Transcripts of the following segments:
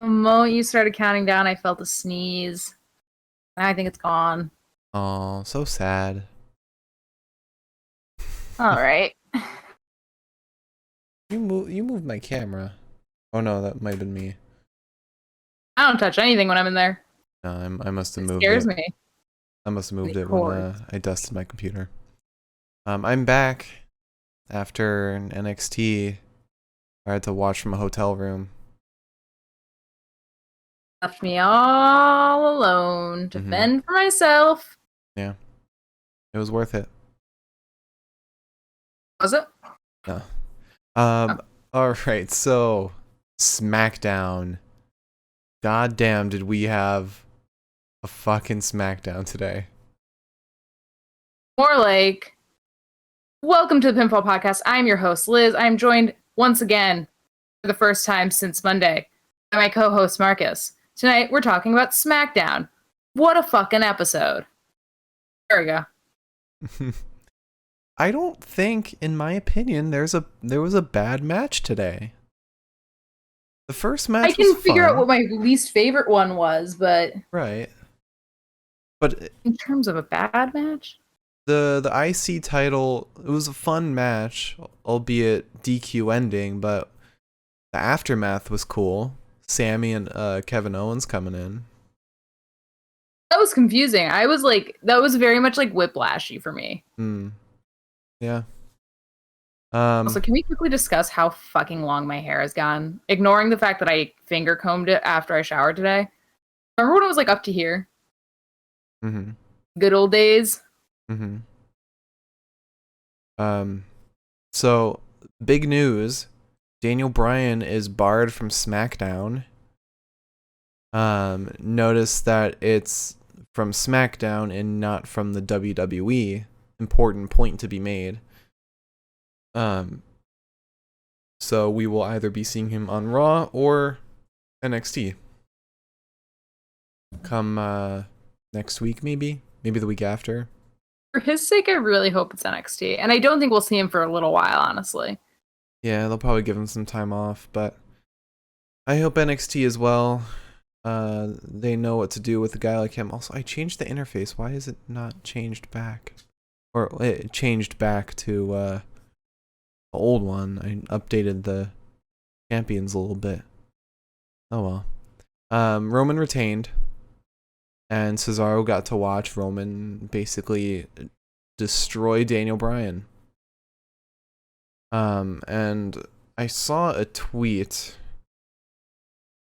The moment you started counting down, I felt a sneeze. I think it's gone. Oh, so sad. All right. You moved my camera. Oh no, that might have been me. I don't touch anything when I'm in there. No, I must have It moved scares it. me. I must have moved it when Cords. I dusted my computer. I'm back after an NXT. I had to watch from a hotel room. Left me all alone to Mm-hmm. fend for myself. Yeah, it was worth it. Was it? No. Oh. All right. So, Smackdown. God damn, did we have a fucking Smackdown today? More like, welcome to the Pinfall Podcast. I'm your host, Liz. I'm joined once again for the first time since Monday by my co-host, Marcus. Tonight, we're talking about Smackdown. What a fucking episode. There we go. I don't think, in my opinion, there was a bad match today. The first I match was can figure out fun, what my least favorite one was, but right? But in terms of a bad match, the IC title, it was a fun match, albeit DQ ending, but the aftermath was cool. Sammy and Kevin Owens coming in. that was confusing. I was like, that was very much like whiplashy for me. Hmm. Yeah. Also, can we quickly discuss how fucking long my hair has gone? Ignoring the fact that I finger combed it after I showered today. Remember when it was like up to here? Mm-hmm. Good old days. Mm-hmm. Um. So big news. Daniel Bryan is barred from SmackDown. Notice that it's from SmackDown and not from the WWE. Important point to be made. Um, so we will either be seeing him on Raw or NXT. Come next week, maybe the week after. For his sake, I really hope it's NXT. And I don't think we'll see him for a little while, honestly. Yeah, they'll probably give him some time off, but I hope NXT as well. They know what to do with a guy like him. Also, I changed the interface. Why is it not changed back? Or it changed back to the old one. I updated the champions a little bit. Oh well. Roman retained, and Cesaro got to watch Roman basically destroy Daniel Bryan. And I saw a tweet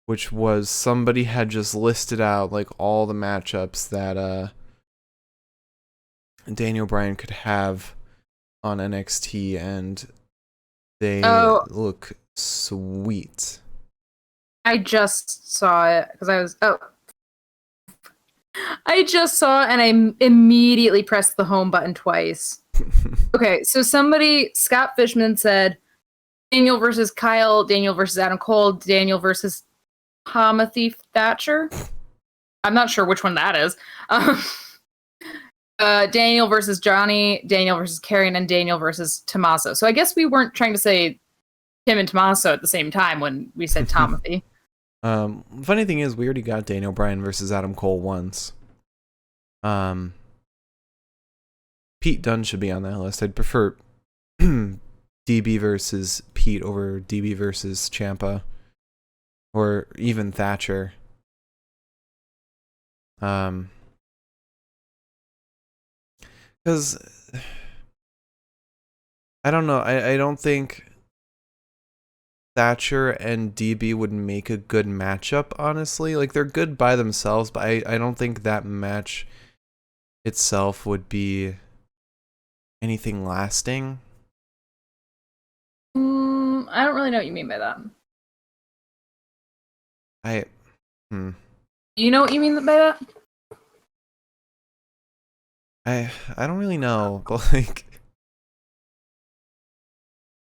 which was somebody had just listed out like all the matchups that Daniel Bryan could have on NXT, and they Oh, look sweet. I just saw it because I just saw and I immediately pressed the home button twice. Okay, so Scott Fishman said Daniel versus Kyle, Daniel versus Adam Cole, Daniel versus Timothy Thatcher. I'm not sure which one that is. Um, Daniel versus Johnny, Daniel versus Karrion, and Daniel versus Tommaso. So I guess we weren't trying to say Tim and Tommaso at the same time when we said Timothy. Funny thing is, we already got Daniel Bryan versus Adam Cole once. Pete Dunne should be on that list. I'd prefer DB versus Pete over DB versus Ciampa, or even Thatcher. Because I don't know. I don't think Thatcher and DB would make a good matchup, honestly. Like, they're good by themselves, but I don't think that match itself would be anything lasting. I don't really know what you mean by that. I hmm. Do you know what you mean by that? I don't really know, but like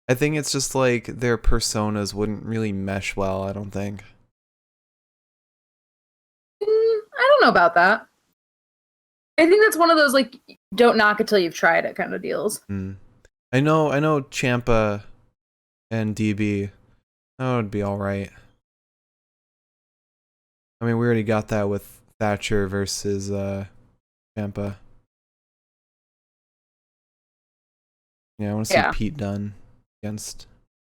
I think it's just like their personas wouldn't really mesh well, I don't think. I don't know about that. I think that's one of those like don't knock it till you've tried it kind of deals. I know Champa and DB, that would be alright. I mean, we already got that with Thatcher versus Ciampa. Yeah, I want to see Pete Dunne against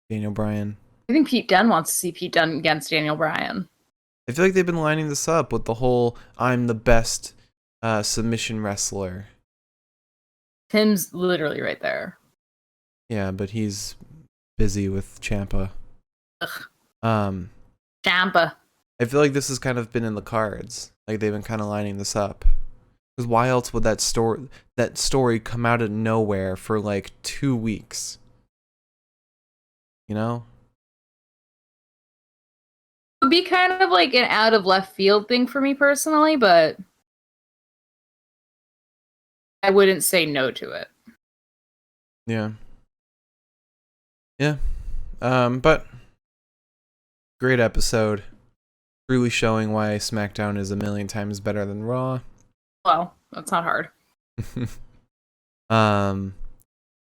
Daniel Bryan. I think Pete Dunne wants to see Pete Dunne against Daniel Bryan. I feel like they've been lining this up with the whole "I'm the best submission wrestler." Tim's literally right there. Yeah, but he's busy with Ciampa. Ugh. Ciampa. I feel like this has kind of been in the cards. Like they've been kind of lining this up. Because why else would that story come out of nowhere for like 2 weeks? You know? It would be kind of like an out of left field thing for me personally, but I wouldn't say no to it. Yeah. Yeah. But great episode. Really showing why Smackdown is a million times better than Raw. Well, that's not hard.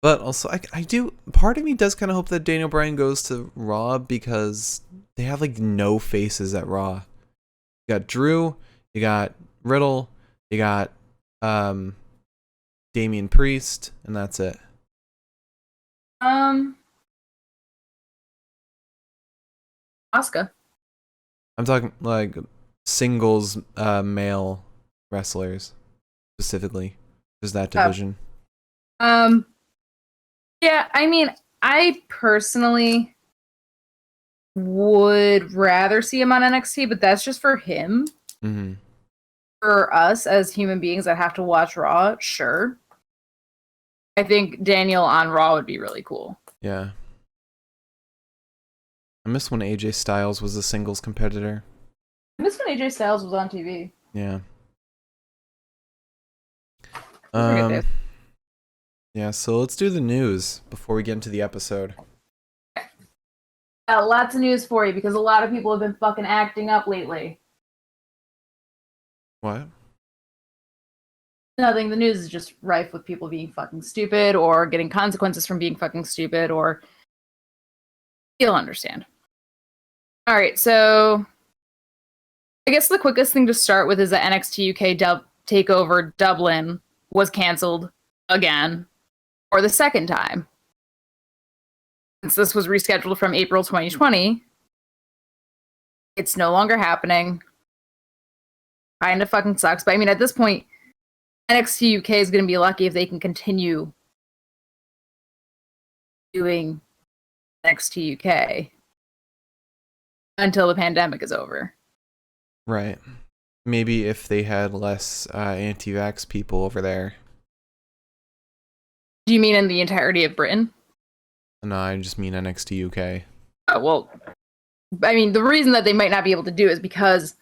But also I do, part of me does kind of hope that Daniel Bryan goes to Raw because they have like no faces at Raw. You got Drew, you got Riddle, you got Damian Priest, and that's it. Asuka. I'm talking like singles male wrestlers specifically. Just that division. Yeah, I mean, I personally would rather see him on NXT, but that's just for him. Mm-hmm. For us as human beings that have to watch Raw, sure. I think Daniel on Raw would be really cool. Yeah. I miss when AJ Styles was a singles competitor. I miss when AJ Styles was on TV. Yeah. Yeah, so let's do the news before we get into the episode. Lots of news for you because a lot of people have been fucking acting up lately. What? Nothing. The news is just rife with people being fucking stupid or getting consequences from being fucking stupid, or you'll understand. All right, so I guess the quickest thing to start with is that NXT UK Takeover Dublin was canceled again for the second time. Since this was rescheduled from April 2020, it's no longer happening. Kind of fucking sucks, but I mean, at this point, NXT UK is going to be lucky if they can continue doing NXT UK until the pandemic is over. Right. Maybe if they had less anti-vax people over there. Do you mean in the entirety of Britain? No, I just mean NXT UK. Oh, well, I mean, the reason that they might not be able to do it is because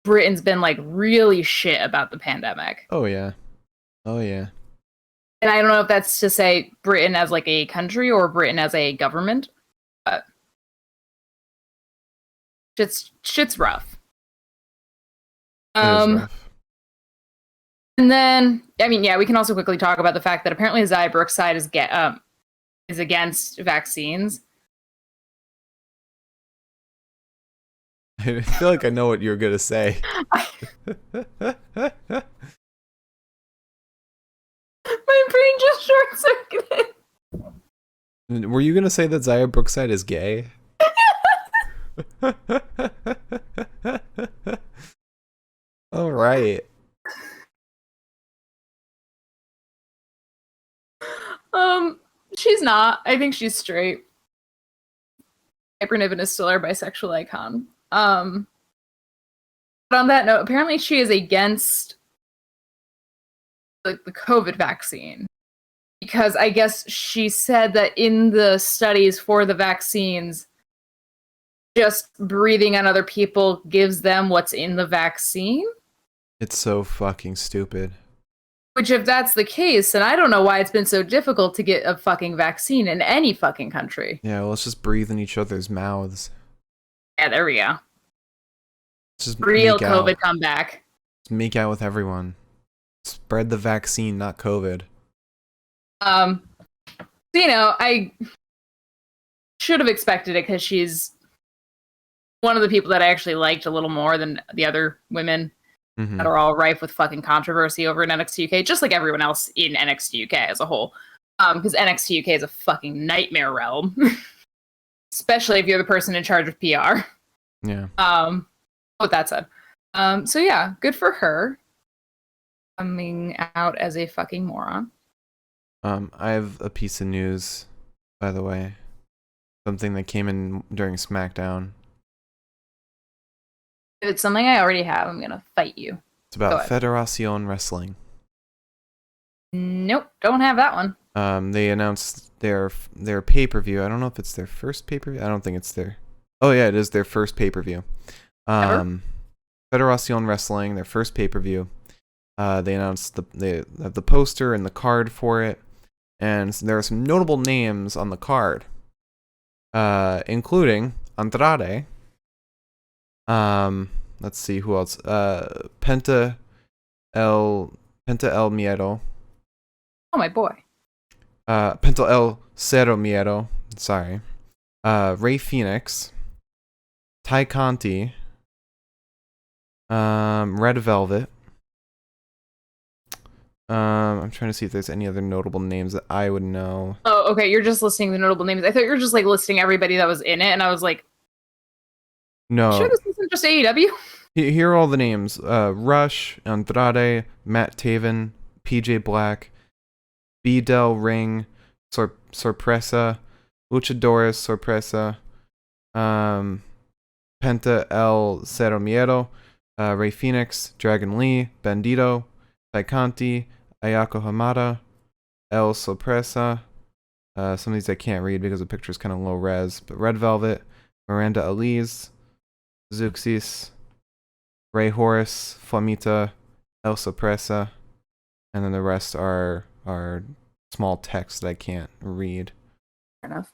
Britain's been, like, really shit about the pandemic. Oh, yeah. Oh, yeah. And I don't know if that's to say Britain as, like, a country or Britain as a government, but shit's rough. It is rough. And then, I mean, yeah, we can also quickly talk about the fact that apparently Zaya Brookside is against vaccines. I feel like I know what you're gonna say. My brain just short-circuited. Were you gonna say that Zaya Brookside is gay? All right. She's not. I think she's straight. Hyper Niven is still our bisexual icon. But on that note, apparently she is against the COVID vaccine because I guess she said that in the studies for the vaccines, just breathing on other people gives them what's in the vaccine. It's so fucking stupid. Which, if that's the case, then I don't know why it's been so difficult to get a fucking vaccine in any fucking country. Yeah, well, let's just breathe in each other's mouths. Yeah, there we go. Just real COVID comeback. Just make out with everyone. Spread the vaccine, not COVID. So, you know, I should have expected it because she's one of the people that I actually liked a little more than the other women that are all rife with fucking controversy over in NXT UK, just like everyone else in NXT UK as a whole. Because NXT UK is a fucking nightmare realm, especially if you're the person in charge of PR. Yeah. With that said, so yeah, good for her coming out as a fucking moron. I have a piece of news, by the way. Something that came in during Smackdown. If it's something I already have, I'm gonna fight you. It's about Federación Wrestling. Nope, don't have that one. They announced their pay-per-view. I don't know if it's their first pay-per-view. I don't think it's their... Oh yeah, it is their first pay-per-view. Federación Wrestling, their first pay-per-view. They announced they have the poster and the card for it. And there are some notable names on the card. Including Andrade. Let's see who else. Penta El Miedo. Oh my boy. Penta El Cero Miedo. Sorry. Ray Phoenix. Ty Conti. Red Velvet. I'm trying to see if there's any other notable names that I would know. Oh, okay. You're just listing the notable names. I thought you were just like listing everybody that was in it, and I was like, no. Sure, this isn't just AEW. Here are all the names: Rush, Andrade, Matt Taven, PJ Black, B Del Ring, Sorpresa, Luchadores Sorpresa, Penta El Cero Miedo, Ray Phoenix, Dragon Lee, Bandito, Ty Conti, Ayako Hamada, El Sorpresa. Some of these I can't read because the picture is kind of low res. But Red Velvet, Miranda Elise, Zuxis, Ray Horace, Flamita, El Sorpresa, and then the rest are small text that I can't read. Fair enough.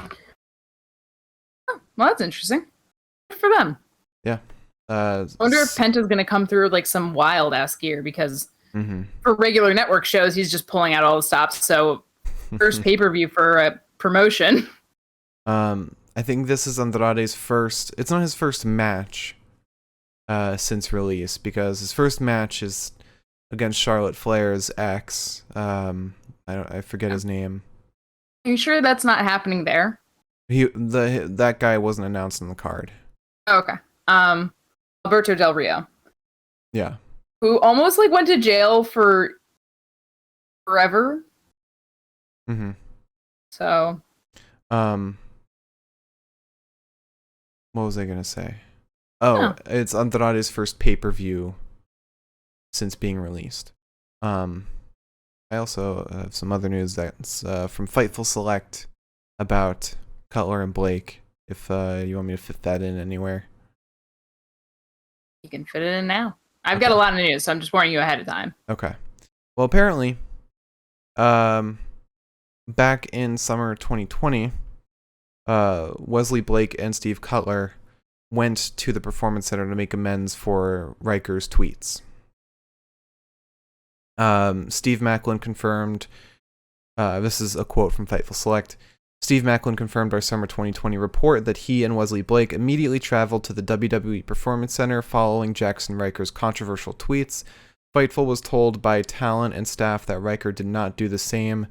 Oh, well, that's interesting. Good for them. Yeah. I wonder if Penta's gonna come through with like some wild ass gear because for regular network shows he's just pulling out all the stops. So first pay-per-view for a promotion. I think this is Andrade's first. It's not his first match since release, because his first match is against Charlotte Flair's ex. I forget his name. Are you sure that's not happening there? That guy wasn't announced on the card. Oh, okay. Alberto Del Rio. Yeah. Who almost like went to jail for forever. So. What was I gonna say? Oh, it's Andrade's first pay-per-view since being released. I also have some other news that's from Fightful Select about Cutler and Blake, if you want me to fit that in anywhere. You can fit it in now. I've got a lot of news, so I'm just warning you ahead of time. Okay. Well, apparently, back in summer 2020, Wesley Blake and Steve Cutler went to the Performance Center to make amends for Riker's tweets. Steve Macklin confirmed, this is a quote from Fightful Select, Steve Macklin confirmed our summer 2020 report that he and Wesley Blake immediately traveled to the WWE Performance Center following Jackson Riker's controversial tweets. Fightful was told by talent and staff that Riker did not do the same,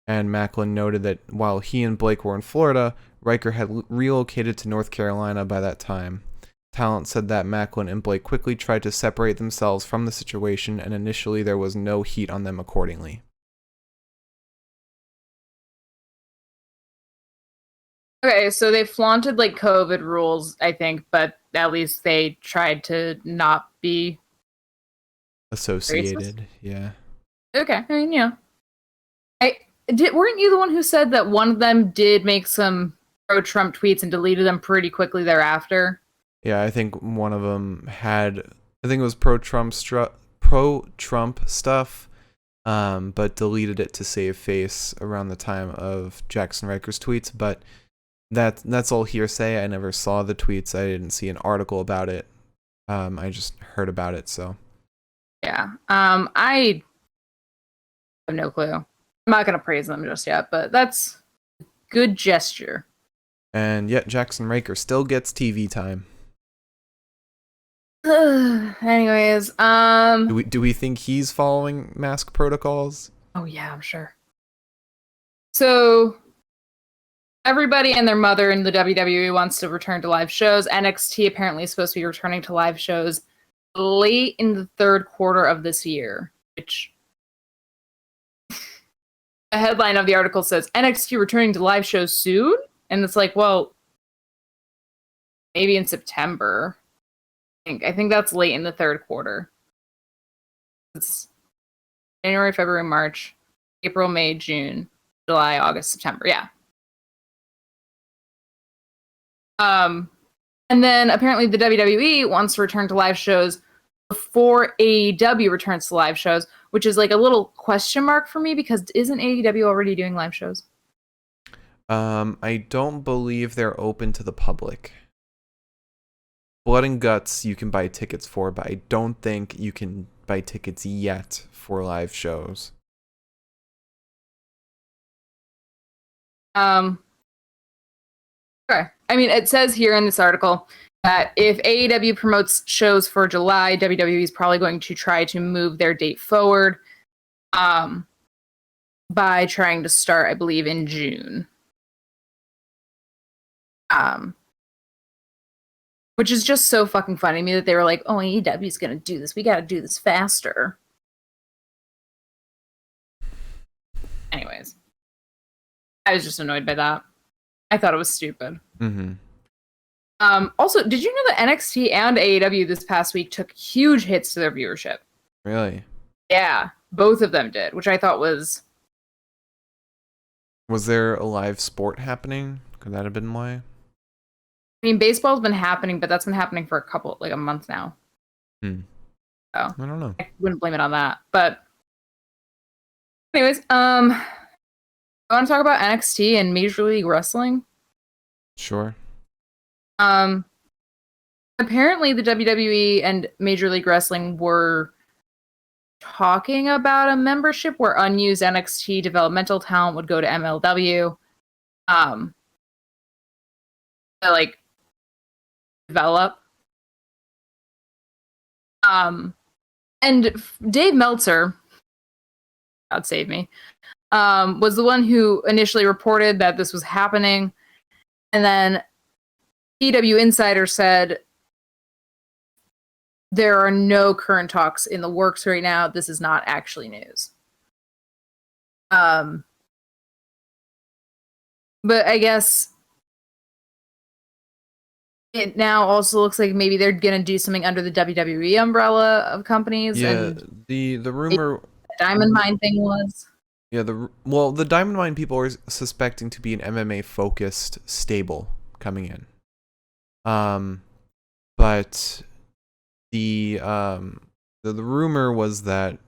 and Macklin noted that while he and Blake were in Florida, Riker had relocated to North Carolina by that time. Talent said that Macklin and Blake quickly tried to separate themselves from the situation, and initially there was no heat on them accordingly. Okay, so they flaunted like COVID rules, I think, but at least they tried to not be associated. racist. Yeah. Okay, I mean, yeah. Weren't you the one who said that one of them did make some pro-Trump tweets and deleted them pretty quickly thereafter? Yeah, I think one of them had, I think it was pro-Trump stuff, but deleted it to save face around the time of Jackson Riker's tweets. But that's all hearsay. I never saw the tweets. I didn't see an article about it. I just heard about it. So yeah, I have no clue. I'm not gonna praise them just yet, but that's a good gesture. And yet Jackson Raker still gets TV time. Anyways, Do we think he's following mask protocols? oh yeah, I'm sure. So everybody and their mother in the WWE wants to return to live shows. NXT apparently is supposed to be returning to live shows late in the third quarter of this year, which the headline of the article says NXT returning to live shows soon, and it's like, well, maybe in September. I think that's late in the third quarter. It's January, February, March, April, May, June, July, August, September. Yeah. And then apparently the WWE wants to return to live shows before AEW returns to live shows, which is like a little question mark for me because isn't AEW already doing live shows? I don't believe they're open to the public. Blood and Guts you can buy tickets for, but I don't think you can buy tickets yet for live shows. Okay. I mean, it says here in this article that if AEW promotes shows for July, WWE is probably going to try to move their date forward by trying to start, I believe, in June. Which is just so fucking funny to me that they were like, oh, AEW's gonna do this. We gotta do this faster. Anyways. I was just annoyed by that. I thought it was stupid. Mm-hmm. Also, did you know that NXT and AEW this past week took huge hits to their viewership? Really? Yeah, both of them did, which I thought was... Was there a live sport happening? Could that have been why? I mean, baseball's been happening, but that's been happening for a month now. So, I don't know. I wouldn't blame it on that. But anyways, I want to talk about NXT and Major League Wrestling. Sure. Apparently the WWE and Major League Wrestling were talking about a membership where unused NXT developmental talent would go to MLW. To, like, develop. And Dave Meltzer, God save me, was the one who initially reported that this was happening. And then PW Insider said, there are no current talks in the works right now. This is not actually news. But I guess it now also looks like maybe they're gonna do something under the WWE umbrella of companies. Yeah, and the rumor... The Diamond Mine thing was... Yeah, the Diamond Mine people are suspecting to be an MMA-focused stable coming in. But the rumor was that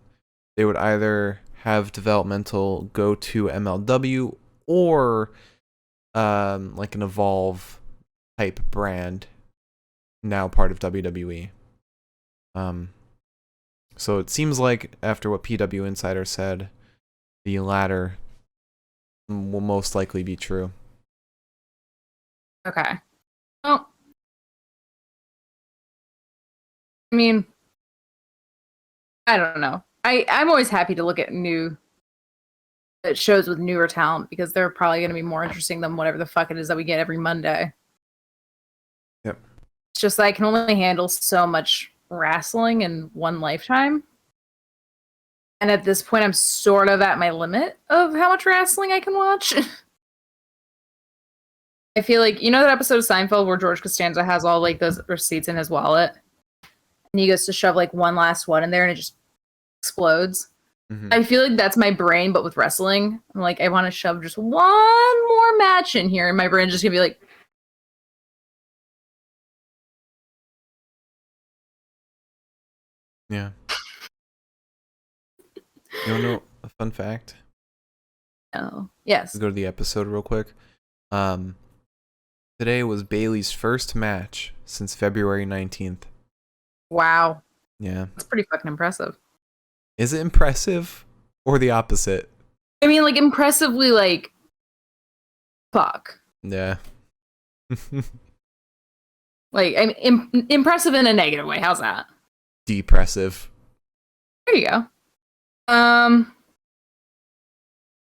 they would either have developmental go to MLW or like an Evolve type brand, now part of WWE. So it seems like after what PW Insider said, the latter will most likely be true. Okay. Well, I mean, I don't know. I'm always happy to look at new shows with newer talent because they're probably going to be more interesting than whatever the fuck it is that we get every Monday. Yep. It's just I can only handle so much wrestling in one lifetime. And at this point, I'm sort of at my limit of how much wrestling I can watch. I feel like, you know that episode of Seinfeld where George Costanza has all like those receipts in his wallet? And he goes to shove like one last one in there and it just explodes. Mm-hmm. I feel like that's my brain, but with wrestling. I'm like, I want to shove just one more match in here, and my brain's just gonna be like, yeah. You wanna know a fun fact? Oh, yes. Let's go to the episode real quick. Today was Bayley's first match since February 19th. Wow. Yeah. That's pretty fucking impressive. Is it impressive or the opposite? I mean, like, impressively, like, fuck. Yeah. Like, I'm impressive in a negative way. How's that? Depressive. There you go.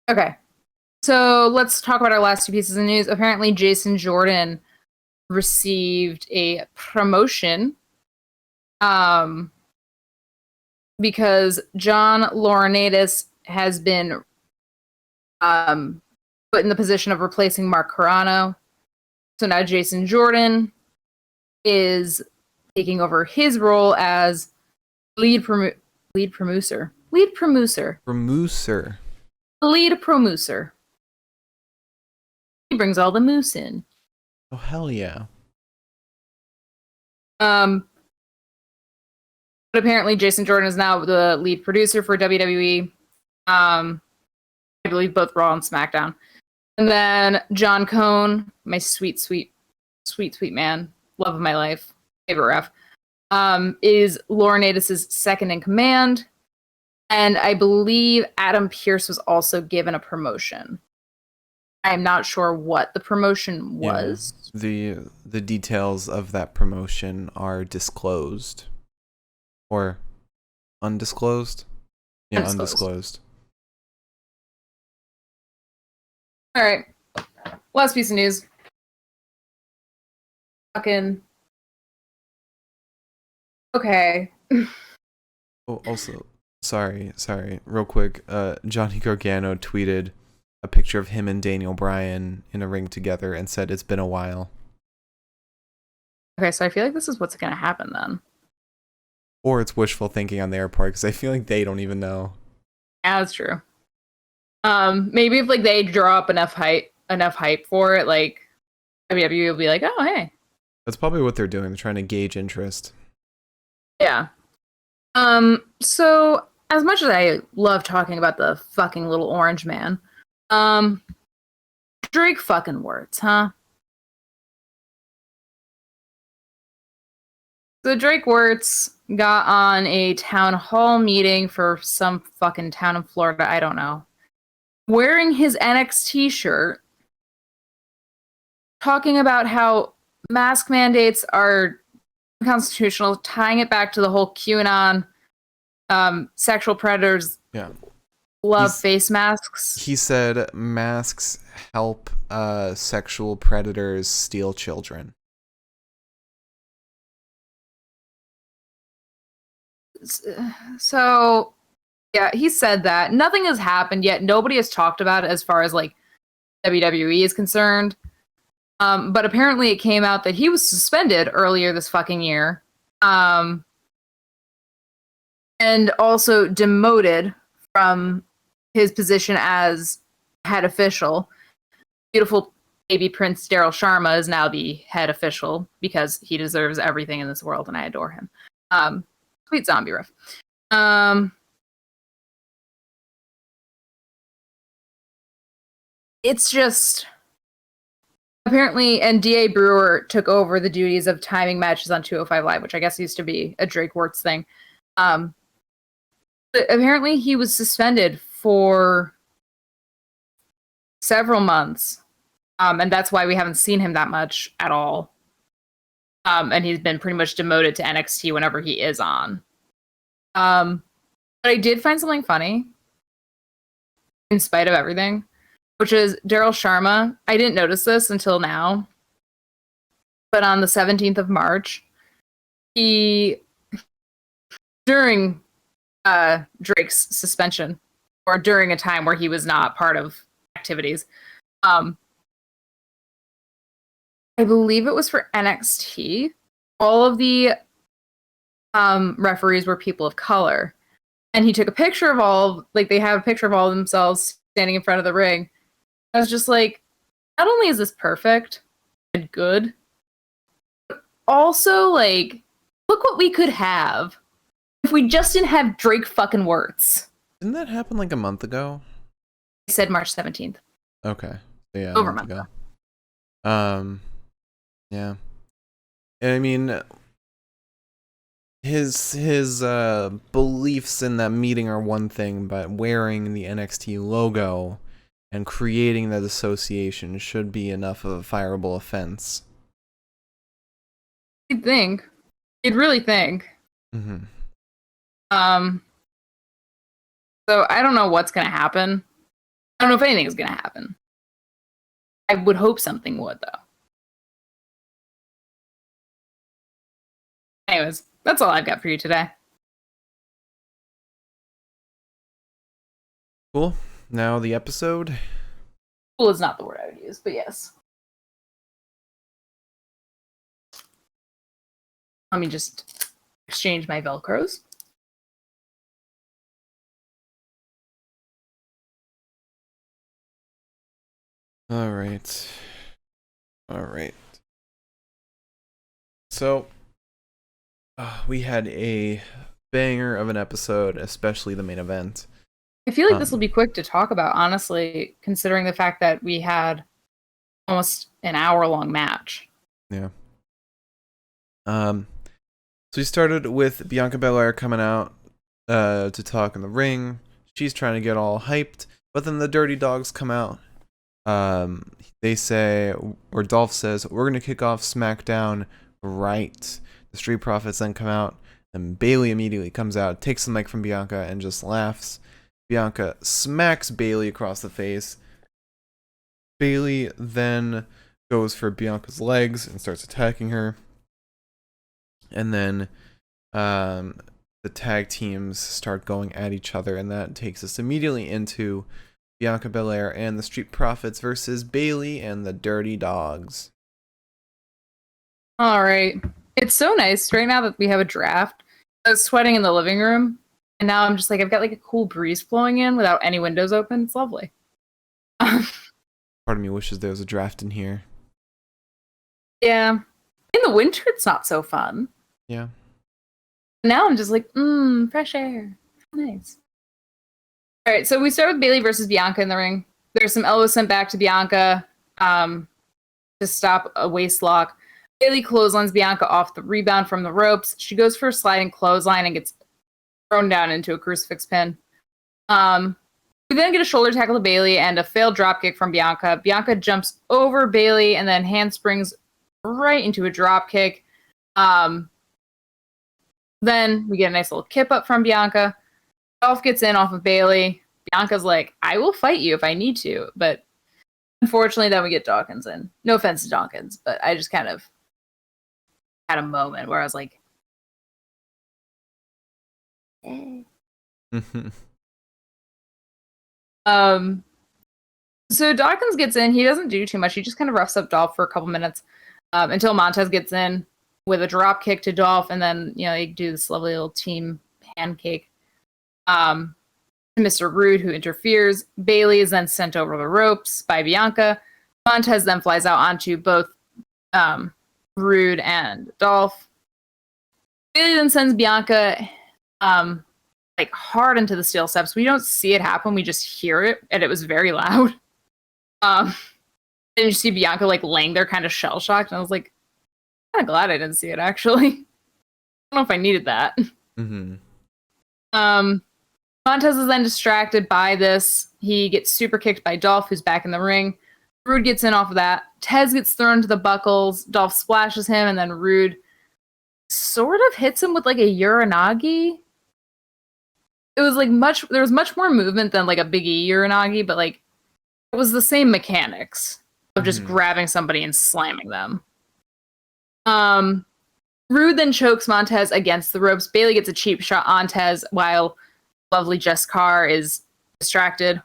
Okay. So let's talk about our last two pieces of news. Apparently, Jason Jordan received a promotion. Because John Laurinaitis has been put in the position of replacing Mark Carrano. So now Jason Jordan is taking over his role as lead promoter. He brings all the moose in. Oh, hell yeah. But apparently Jason Jordan is now the lead producer for WWE. I believe both Raw and SmackDown. And then John Cone, my sweet man, love of my life, favorite ref, is Laurinaitis' second in command. And I believe Adam Pearce was also given a promotion. I'm not sure what the promotion was. Yeah, the details of that promotion are disclosed. Or undisclosed? Yeah, undisclosed. All right. Last piece of news. Fucking. Okay. Oh, also, sorry, real quick. Johnny Gargano tweeted a picture of him and Daniel Bryan in a ring together and said it's been a while. Okay, so I feel like this is what's gonna happen then. Or it's wishful thinking on their part, because I feel like they don't even know. Yeah, that's true. Maybe if like they draw up enough hype for it, like WWE will be like, oh hey. That's probably what they're doing. They're trying to gauge interest. Yeah. So as much as I love talking about the fucking little orange man, Drake fucking words, huh? So Drake Wirtz got on a town hall meeting for some fucking town in Florida, I don't know, wearing his NXT shirt, talking about how mask mandates are unconstitutional, tying it back to the whole QAnon sexual predators love face masks. He said masks help sexual predators steal children. So, yeah, he said that. Nothing has happened yet. Nobody has talked about it as far as like WWE is concerned. But apparently it came out that he was suspended earlier this fucking year. And also demoted from his position as head official. Beautiful baby Prince Daryl Sharma is now the head official because he deserves everything in this world and I adore him. Sweet zombie riff. It's just apparently, and D.A. Brewer took over the duties of timing matches on 205 Live, which I guess used to be a Drake Wirtz thing. But apparently he was suspended for several months. And that's why we haven't seen him that much at all. And he's been pretty much demoted to NXT whenever he is on. But I did find something funny, in spite of everything, which is Daryl Sharma. I didn't notice this until now, but on the 17th of March, during Drake's suspension, or during a time where he was not part of activities, I believe it was for NXT. All of the referees were people of color. And he took a picture of they have a picture of all of themselves standing in front of the ring. I was just like, not only is this perfect and good, but also, like, look what we could have if we just didn't have Drake fucking Wirtz. Didn't that happen like a month ago? I said March 17th. Okay. Yeah. Over a month ago. Yeah. I mean, his beliefs in that meeting are one thing, but wearing the NXT logo and creating that association should be enough of a fireable offense. You'd think. You'd really think. Mm-hmm. So I don't know what's gonna happen. I don't know if anything is gonna happen. I would hope something would, though. Anyways, that's all I've got for you today. Cool. Now the episode. Cool is not the word I would use, but yes. Let me just exchange my Velcros. All right. So, we had a banger of an episode, especially the main event. I feel like this will be quick to talk about, honestly, considering the fact that we had almost an hour-long match. Yeah. So we started with Bianca Belair coming out to talk in the ring. She's trying to get all hyped, but then the Dirty Dogs come out. They say, or Dolph says, we're going to kick off SmackDown right. The Street Profits then come out, and Bayley immediately comes out, takes the mic from Bianca, and just laughs. Bianca smacks Bayley across the face. Bayley then goes for Bianca's legs and starts attacking her. And then the tag teams start going at each other, and that takes us immediately into Bianca Belair and the Street Profits versus Bayley and the Dirty Dogs. All right. It's so nice right now that we have a draft. I was sweating in the living room, and now I'm just like, I've got like a cool breeze flowing in without any windows open. It's lovely. Part of me wishes there was a draft in here. Yeah. In the winter, it's not so fun. Yeah. Now I'm just like, fresh air. Nice. All right, so we start with Bayley versus Bianca in the ring. There's some elbows sent back to Bianca to stop a waist lock. Bayley clotheslines Bianca off the rebound from the ropes. She goes for a sliding clothesline and gets thrown down into a crucifix pin. We then get a shoulder tackle to Bayley and a failed dropkick from Bianca. Bianca jumps over Bayley and then handsprings right into a dropkick. Then we get a nice little kip up from Bianca. Dolph gets in off of Bayley. Bianca's like, I will fight you if I need to. But unfortunately, then we get Dawkins in. No offense to Dawkins, but I just kind of had a moment where I was like, So Dawkins gets in. He doesn't do too much. He just kind of roughs up Dolph for a couple minutes until Montez gets in with a drop kick to Dolph, and then they do this lovely little team pancake. Mr. Rude, who interferes. Bayley is then sent over the ropes by Bianca. Montez then flies out onto both Rude and Dolph. Bayley then sends Bianca hard into the steel steps. We don't see it happen. We just hear it, and it was very loud. And you see Bianca laying there kind of shell-shocked, and I was like, kind of glad I didn't see it, actually. I don't know if I needed that. Mm-hmm. Montez is then distracted by this. He gets super kicked by Dolph, who's back in the ring. Rude gets in off of that. Tez gets thrown to the buckles. Dolph splashes him, and then Rude sort of hits him with a Uranagi. It was there was much more movement than a Biggie Uranagi, but it was the same mechanics of just grabbing somebody and slamming them. Rude then chokes Montez against the ropes. Bayley gets a cheap shot on Tez while lovely Jess Carr is distracted.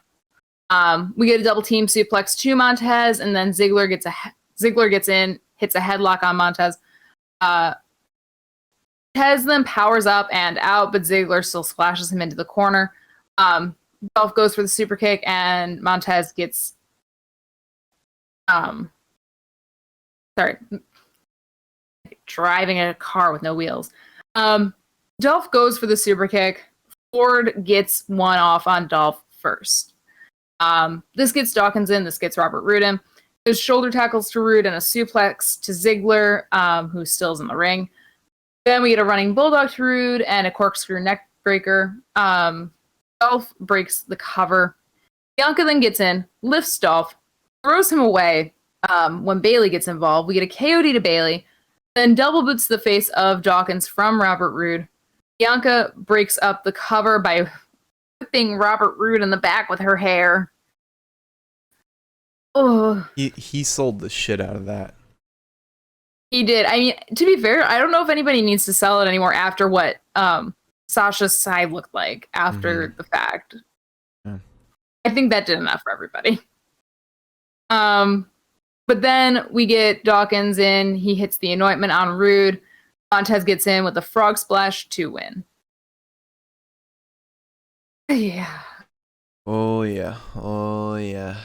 We get a double team suplex to Montez, and then Ziggler gets in, hits a headlock on Montez. Tez then powers up and out, but Ziggler still splashes him into the corner. Dolph goes for the super kick, and Montez gets driving a car with no wheels. Dolph goes for the super kick. Ford gets one off on Dolph first. This gets Dawkins in. This gets Robert Roode in. There's shoulder tackles to Roode and a suplex to Ziggler, who still's in the ring. Then we get a running bulldog to Roode and a corkscrew neck breaker. Dolph breaks the cover. Bianca then gets in, lifts Dolph, throws him away. When Bayley gets involved, we get a KOD to Bayley, then double boots the face of Dawkins from Robert Roode. Bianca breaks up the cover by whipping Robert Roode in the back with her hair. Oh, He sold the shit out of that. he did. I mean, to be fair, I don't know if anybody needs to sell it anymore after what Sasha's side looked like after the fact. Yeah. I think that did enough for everybody. But then we get Dawkins in. He hits the anointment on Roode. Montez gets in with a frog splash to win. Yeah. Oh yeah. Oh yeah.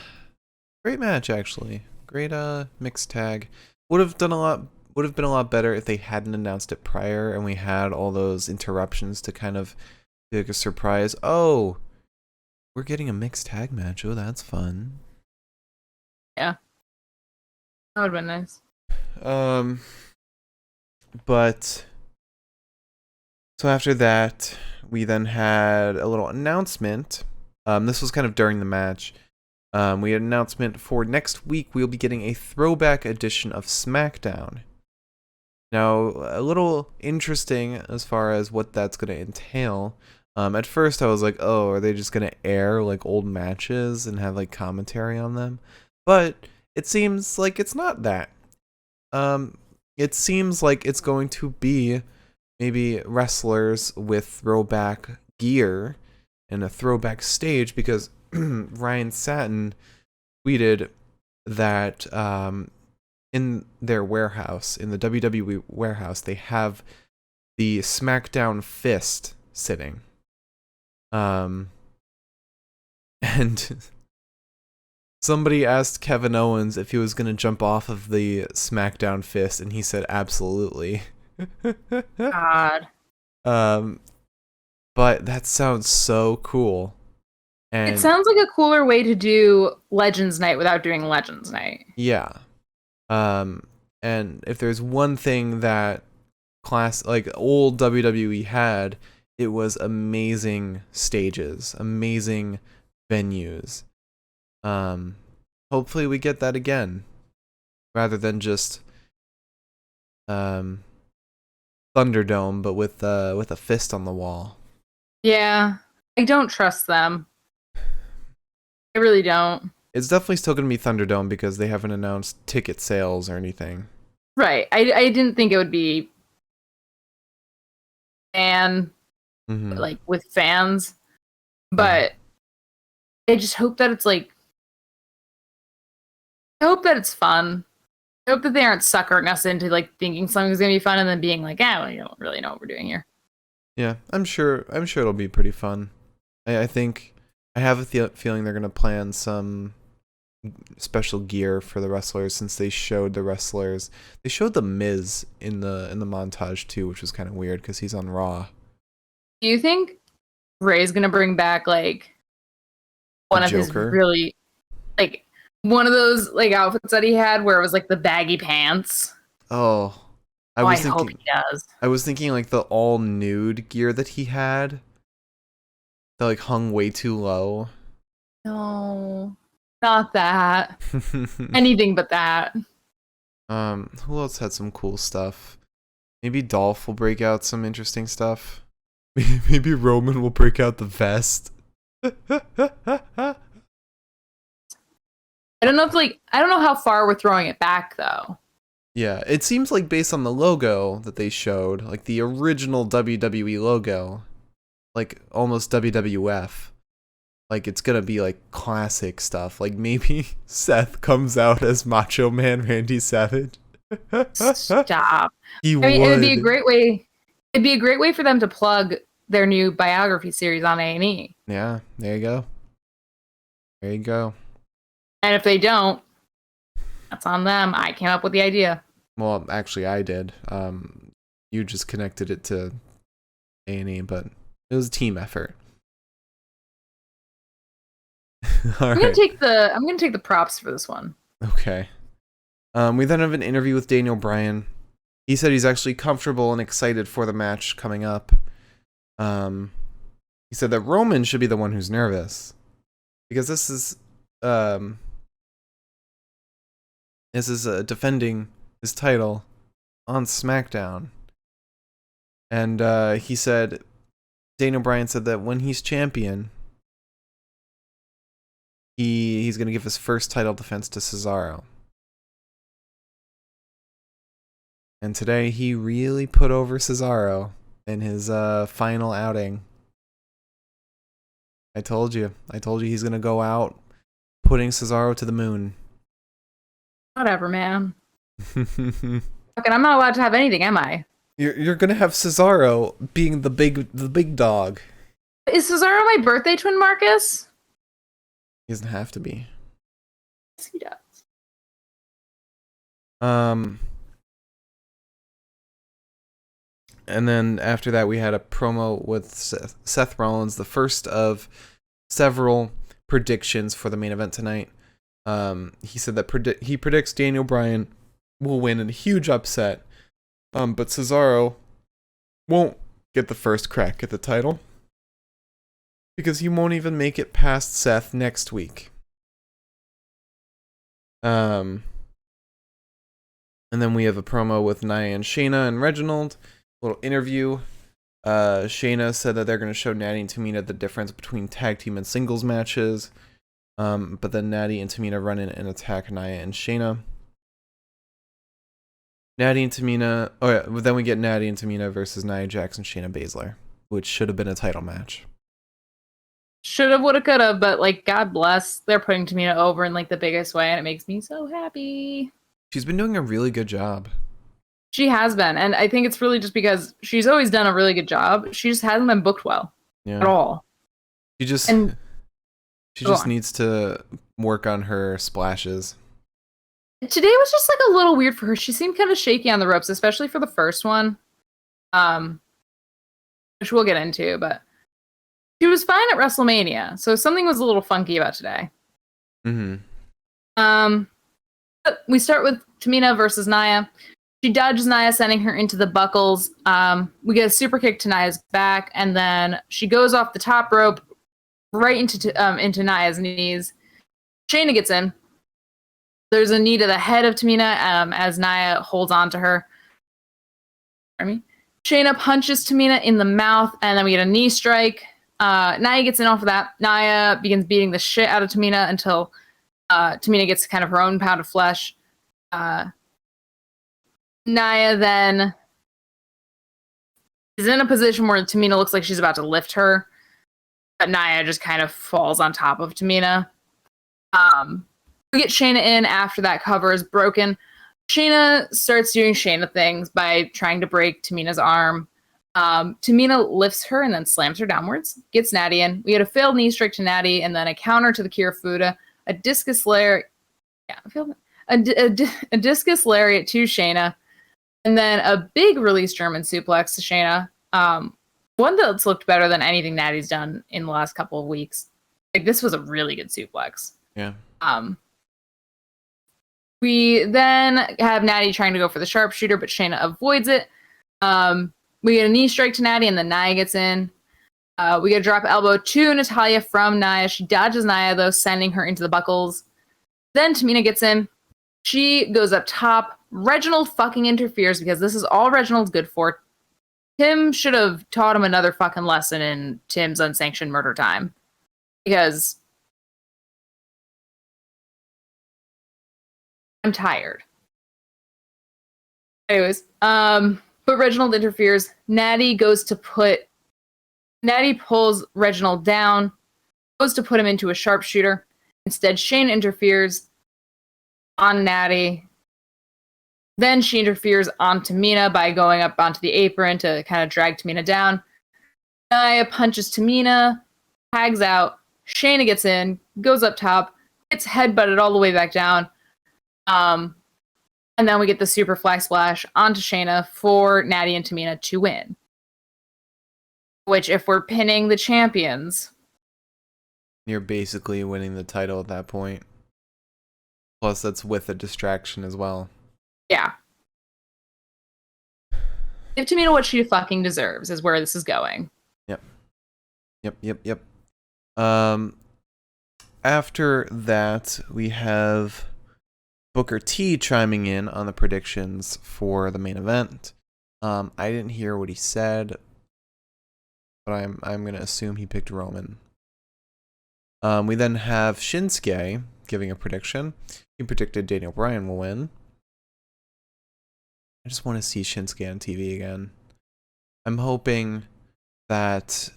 Great match, actually. Great mixed tag. Would have been a lot better if they hadn't announced it prior and we had all those interruptions to kind of be like a surprise. Oh, we're getting a mixed tag match. Oh, that's fun. Yeah. That would have been nice. But so after that, we then had a little announcement. This was kind of during the match. We had an announcement for next week. We'll be getting a throwback edition of Smackdown. Now, a little interesting as far as what that's going to entail. At first, I was like, oh, are they just going to air like old matches and have like commentary on them? But it seems like it's not that. It seems like it's going to be maybe wrestlers with throwback gear and a throwback stage, because Ryan Satin tweeted that in their warehouse, in the WWE warehouse, they have the Smackdown fist sitting. And somebody asked Kevin Owens if he was going to jump off of the Smackdown fist, and he said absolutely. God. But that sounds so cool. And It sounds like a cooler way to do Legends Night without doing Legends Night. yeah. And if there's one thing that old WWE had, it was amazing stages, amazing venues. Hopefully we get that again, rather than just Thunderdome, but with a fist on the wall. Yeah, I don't trust them. I really don't. It's definitely still going to be Thunderdome because they haven't announced ticket sales or anything. Right. I didn't think it would be like with fans, but I just hope that it's like, I hope that it's fun. I hope that they aren't suckering us into like thinking something's gonna be fun and then being like, well, you don't really know what we're doing here. Yeah, I'm sure it'll be pretty fun. I think I have a feeling they're gonna plan some special gear for the wrestlers, since they showed the wrestlers. They showed the Miz in the montage too, which was kind of weird because he's on Raw. Do you think Ray's gonna bring back like one of his really like one of those like outfits that he had where it was like the baggy pants? Oh, I hope he does. I was thinking like the all nude gear that he had that like hung way too low. No, not that. Anything but that. Who else had some cool stuff? Maybe Dolph will break out some interesting stuff. Maybe Roman will break out the vest. I don't know how far we're throwing it back though. Yeah, it seems like based on the logo that they showed, like the original WWE logo, like almost WWF, like it's gonna be like classic stuff. Like maybe Seth comes out as Macho Man Randy Savage. Stop. He would. It'd be a great way. It'd be a great way for them to plug their new biography series on A&E. Yeah, there you go. There you go. And if they don't, that's on them. I came up with the idea. Well, actually, I did. You just connected it to A&E, but it was a team effort. I'm gonna take the props for this one. Okay. We then have an interview with Daniel Bryan. He said he's actually comfortable and excited for the match coming up. He said that Roman should be the one who's nervous. because this is defending his title on SmackDown. And he said, Daniel Bryan said that when he's champion, he's going to give his first title defense to Cesaro. And today he really put over Cesaro in his final outing. I told you he's going to go out putting Cesaro to the moon. Whatever, man. Fucking, I'm not allowed to have anything, am I? You're gonna have Cesaro being the big dog. Is Cesaro my birthday twin, Marcus? He doesn't have to be. Yes, he does. And then after that, we had a promo with Seth Rollins, the first of several predictions for the main event tonight. He said that he predicts Daniel Bryan will win in a huge upset. But Cesaro won't get the first crack at the title because he won't even make it past Seth next week. And then we have a promo with Naya and Shayna and Reginald. A little interview. Shayna said that they're going to show Natty and Tamina the difference between tag team and singles matches. But then Natty and Tamina run in and attack Naya and Shayna. Natty and Tamina. Oh yeah, but then we get Natty and Tamina versus Nia Jax and Shayna Baszler, which should have been a title match. Should have, would have, could have, but like, God bless, they're putting Tamina over in like the biggest way, and it makes me so happy. She's been doing a really good job. She has been, and I think it's really just because she's always done a really good job. She just hasn't been booked well at all. She just needs to work on her splashes. Today was just like a little weird for her. She seemed kind of shaky on the ropes, especially for the first one, which we'll get into. But she was fine at WrestleMania, so something was a little funky about today. We start with Tamina versus Naya. She dodges Naya, sending her into the buckles. We get a super kick to Naya's back, and then she goes off the top rope right into Naya's knees. Shayna gets in. There's a knee to the head of Tamina as Naya holds on to her. Shayna punches Tamina in the mouth, and then we get a knee strike. Naya gets in off of that. Naya begins beating the shit out of Tamina until Tamina gets kind of her own pound of flesh. Naya then is in a position where Tamina looks like she's about to lift her, but Naya just kind of falls on top of Tamina. We get Shayna in after that cover is broken. Shayna starts doing Shayna things by trying to break Tamina's arm. Tamina lifts her and then slams her downwards. Gets Natty in. We had a failed knee strike to Natty and then a counter to the Kirifuda. A discus lariat. Yeah, I feel a discus lariat to Shayna. And then a big release German suplex to Shayna. One that's looked better than anything Natty's done in the last couple of weeks. Like, this was a really good suplex. Yeah. We then have Natty trying to go for the sharpshooter, but Shayna avoids it. We get a knee strike to Natty, and then Naya gets in. We get a drop elbow to Natalya from Naya. She dodges Naya, though, sending her into the buckles. Then Tamina gets in. She goes up top. Reginald fucking interferes because this is all Reginald's good for. Tim should have taught him another fucking lesson in Tim's unsanctioned murder time. Because I'm tired. Anyways, but Reginald interferes. Natty pulls Reginald down, goes to put him into a sharpshooter. Instead, Shane interferes on Natty. Then she interferes on Tamina by going up onto the apron to kind of drag Tamina down. Naya punches Tamina, tags out. Shayna gets in, goes up top, gets headbutted all the way back down. And then we get the super fly splash onto Shayna for Natty and Tamina to win. Which, if we're pinning the champions, you're basically winning the title at that point. Plus, that's with a distraction as well. Yeah. Give Tamina what she fucking deserves is where this is going. Yep. after that, we have Booker T chiming in on the predictions for the main event. I didn't hear what he said, but I'm gonna assume he picked Roman. We then have Shinsuke giving a prediction. He predicted Daniel Bryan will win. I just want to see Shinsuke on TV again. I'm hoping that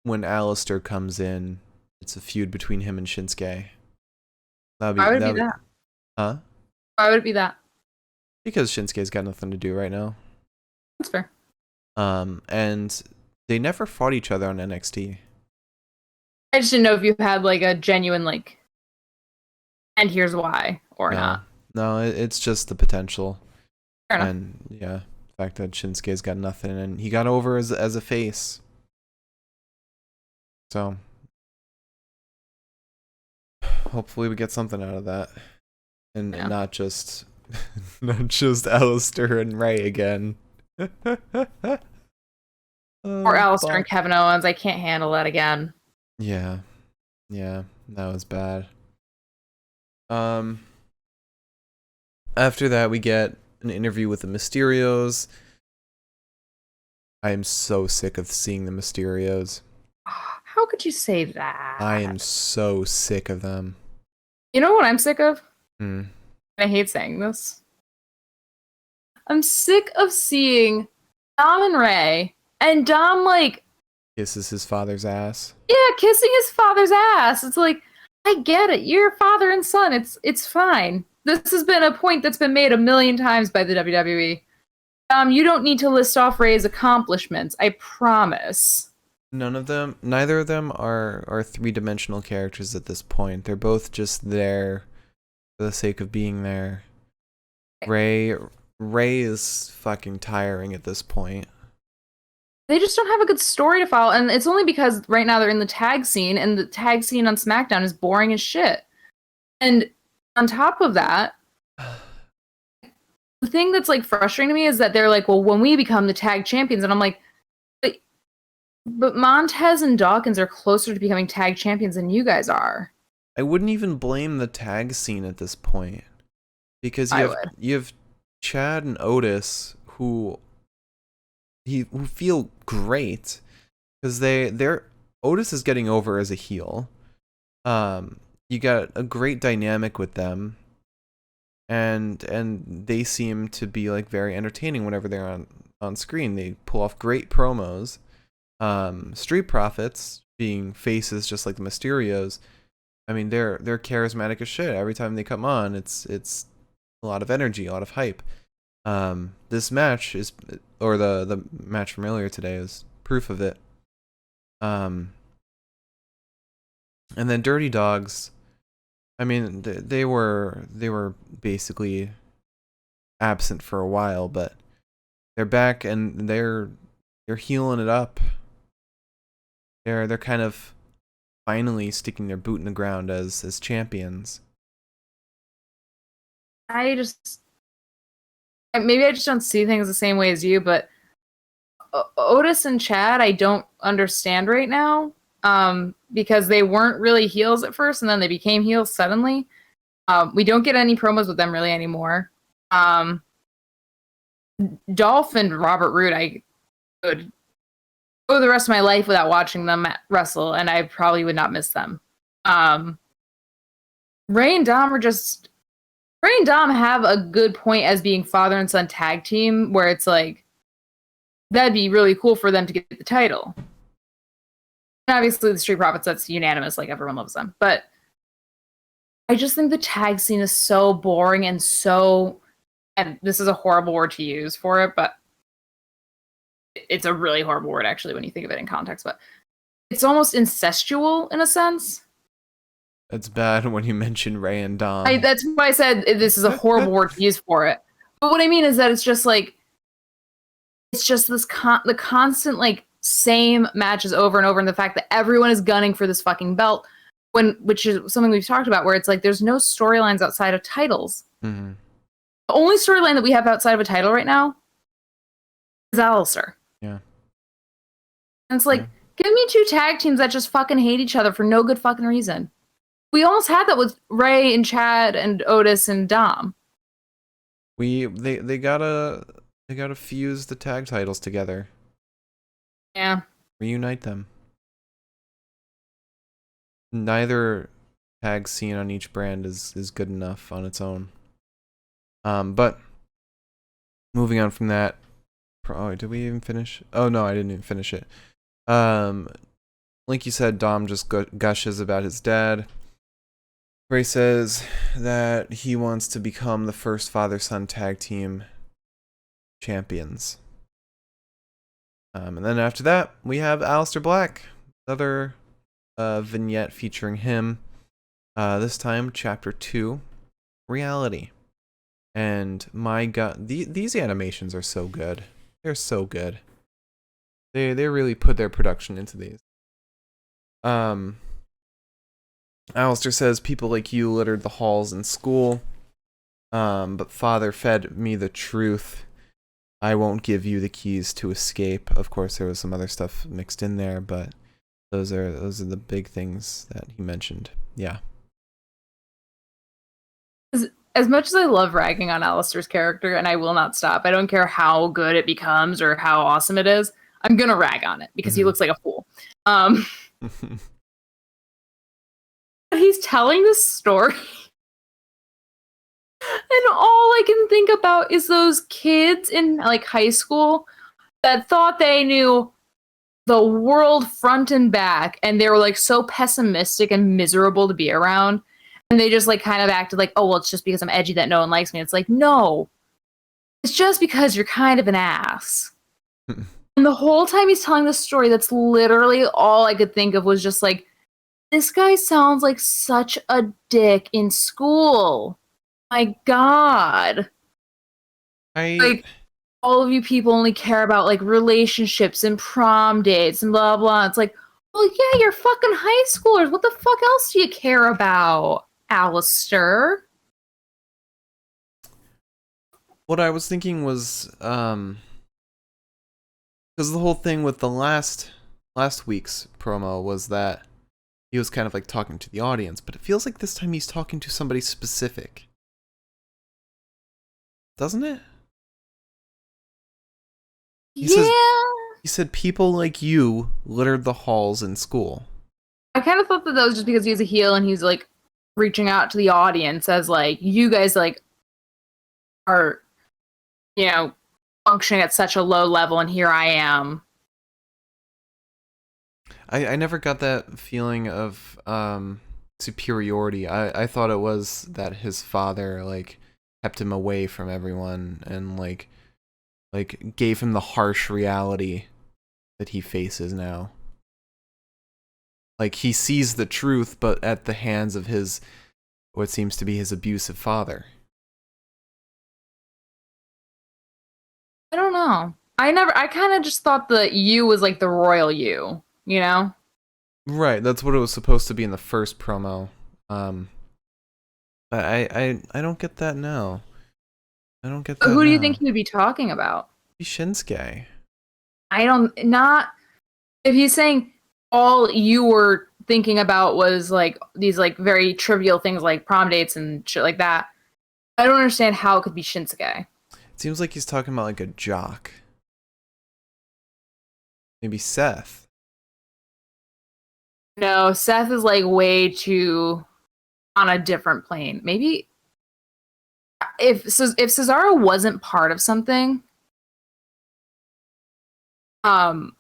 when Alistair comes in, it's a feud between him and Shinsuke. Why would it be that? Huh? Why would it be that? Because Shinsuke's got nothing to do right now. That's fair. And they never fought each other on NXT. I just didn't know if you had like a genuine like, and here's why or not. No, it's just the potential. Fair enough. And yeah, the fact that Shinsuke's got nothing, and he got over as a face. So hopefully we get something out of that, and not just Alistair and Ray again. Or Alistair and Kevin Owens. I can't handle that again. Yeah, that was bad. After that, we get an interview with the Mysterios. I am so sick of seeing the Mysterios. How could you say that? I am so sick of them. You know what I'm sick of? I hate saying this. I'm sick of seeing Dom and Ray, and Dom like kisses his father's ass. Yeah, kissing his father's ass. It's like, I get it. You're father and son. It's fine. This has been a point that's been made a million times by the WWE. You don't need to list off Ray's accomplishments. I promise. Neither of them are three-dimensional characters at this point. They're both just there for the sake of being there. Ray is fucking tiring at this point. They just don't have a good story to follow, and it's only because right now they're in the tag scene, and the tag scene on Smackdown is boring as shit. And on top of that, the thing that's like frustrating to me is that they're like, well, when we become the tag champions, and I'm like, but Montez and Dawkins are closer to becoming tag champions than you guys are. I wouldn't even blame the tag scene at this point, because you have Chad and Otis who feel great because they're Otis is getting over as a heel. You got a great dynamic with them, and they seem to be like very entertaining whenever they're on screen. They pull off great promos. Street Profits being faces just like the Mysterios. I mean, they're charismatic as shit. Every time they come on, it's a lot of energy, a lot of hype. This match is, or the match from earlier today is proof of it. And then Dirty Dogs, I mean, they were basically absent for a while, but they're back and they're healing it up. They're kind of finally sticking their boot in the ground as champions. Maybe I just don't see things the same way as you, but Otis and Chad, I don't understand right now, because they weren't really heels at first, and then they became heels suddenly. We don't get any promos with them really anymore. Dolph and Robert Roode, I could go the rest of my life without watching them wrestle, and I probably would not miss them. Ray and Dom have a good point as being father and son tag team, where it's like, that'd be really cool for them to get the title. And obviously the Street Profits, that's unanimous, like everyone loves them. But I just think the tag scene is so boring and this is a horrible word to use for it, but it's a really horrible word actually when you think of it in context, but it's almost incestual in a sense. It's bad when you mention Ray and Dom. That's why I said this is a horrible word to use for it. But what I mean is that it's just like, it's just this the constant like same matches over and over, and the fact that everyone is gunning for this fucking belt, which is something we've talked about, where it's like there's no storylines outside of titles. Mm-hmm. The only storyline that we have outside of a title right now is Alistair. Yeah. And it's like, Give me 2 tag teams that just fucking hate each other for no good fucking reason. We almost had that with Ray and Chad and Otis and Dom. They gotta fuse the tag titles together. Yeah. Reunite them. Neither tag scene on each brand is good enough on its own. But moving on from that. Oh, did we even finish? Oh no, I didn't even finish it. Like you said, Dom just gushes about his dad. Ray says that he wants to become the first father-son tag team champions. And then after that, we have Aleister Black, another vignette featuring him. This time, Chapter 2, Reality. And my god, these animations are so good. They're so good. They really put their production into these. Aleister says, people like you littered the halls in school, but father fed me the truth. I won't give you the keys to escape. Of course, there was some other stuff mixed in there, but those are the big things that he mentioned. Yeah. As much as I love ragging on Aleister's character, and I will not stop, I don't care how good it becomes or how awesome it is, I'm gonna rag on it because he looks like a fool. He's telling this story, and all I can think about is those kids in like high school that thought they knew the world front and back, and they were like so pessimistic and miserable to be around, and they just like kind of acted like, oh well, it's just because I'm edgy that no one likes me. It's like, no, it's just because you're kind of an ass. And the whole time he's telling this story, that's literally all I could think of was just like, this guy sounds like such a dick in school. My God. Like, all of you people only care about like relationships and prom dates and blah blah. It's like, well, yeah, you're fucking high schoolers. What the fuck else do you care about, Aleister? What I was thinking was, because the whole thing with the last week's promo was that he was kind of like talking to the audience, but it feels like this time he's talking to somebody specific. Doesn't it? He said people like you littered the halls in school. I kind of thought that was just because he's a heel and he's like reaching out to the audience as like, you guys like are, you know, functioning at such a low level and here I am. I never got that feeling of superiority. I thought it was that his father like kept him away from everyone and like gave him the harsh reality that he faces now. Like he sees the truth, but at the hands of his what seems to be his abusive father. I don't know. I kind of just thought the you was like the royal you know? Right, that's what it was supposed to be in the first promo. But I don't get that now. I don't get that. Who do you think he would be talking about? Shinsuke. If he's saying all you were thinking about was like these like very trivial things like prom dates and shit like that, I don't understand how it could be Shinsuke. It seems like he's talking about like a jock. Maybe Seth. No, Seth is like way too on a different plane. Maybe if Cesaro wasn't part of something, I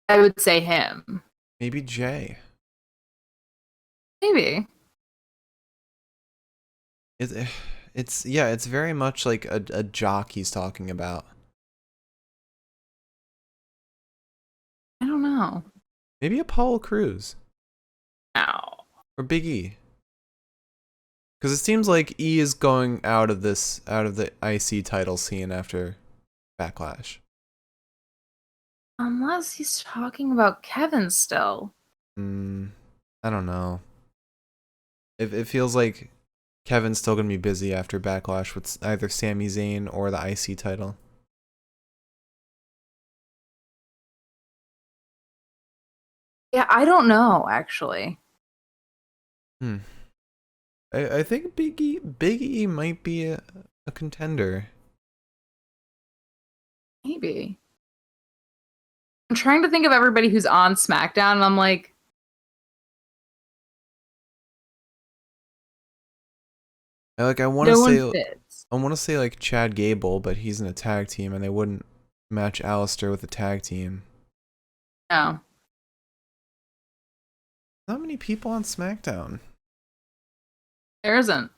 would say him. Maybe Jay. Maybe. It's very much like a jock he's talking about. I don't know. Maybe Apollo Crews. No. Or Big E. Because it seems like E is going out of the IC title scene after Backlash. Unless he's talking about Kevin still. I don't know. It feels like Kevin's still gonna be busy after Backlash with either Sami Zayn or the IC title. Yeah, I don't know, actually. Hmm. I think Big E might be a contender. Maybe. I'm trying to think of everybody who's on SmackDown, and I'm like, I want to no one say fits. like Chad Gable, but he's in a tag team, and they wouldn't match Alistair with a tag team. No. Not many people on SmackDown. There isn't.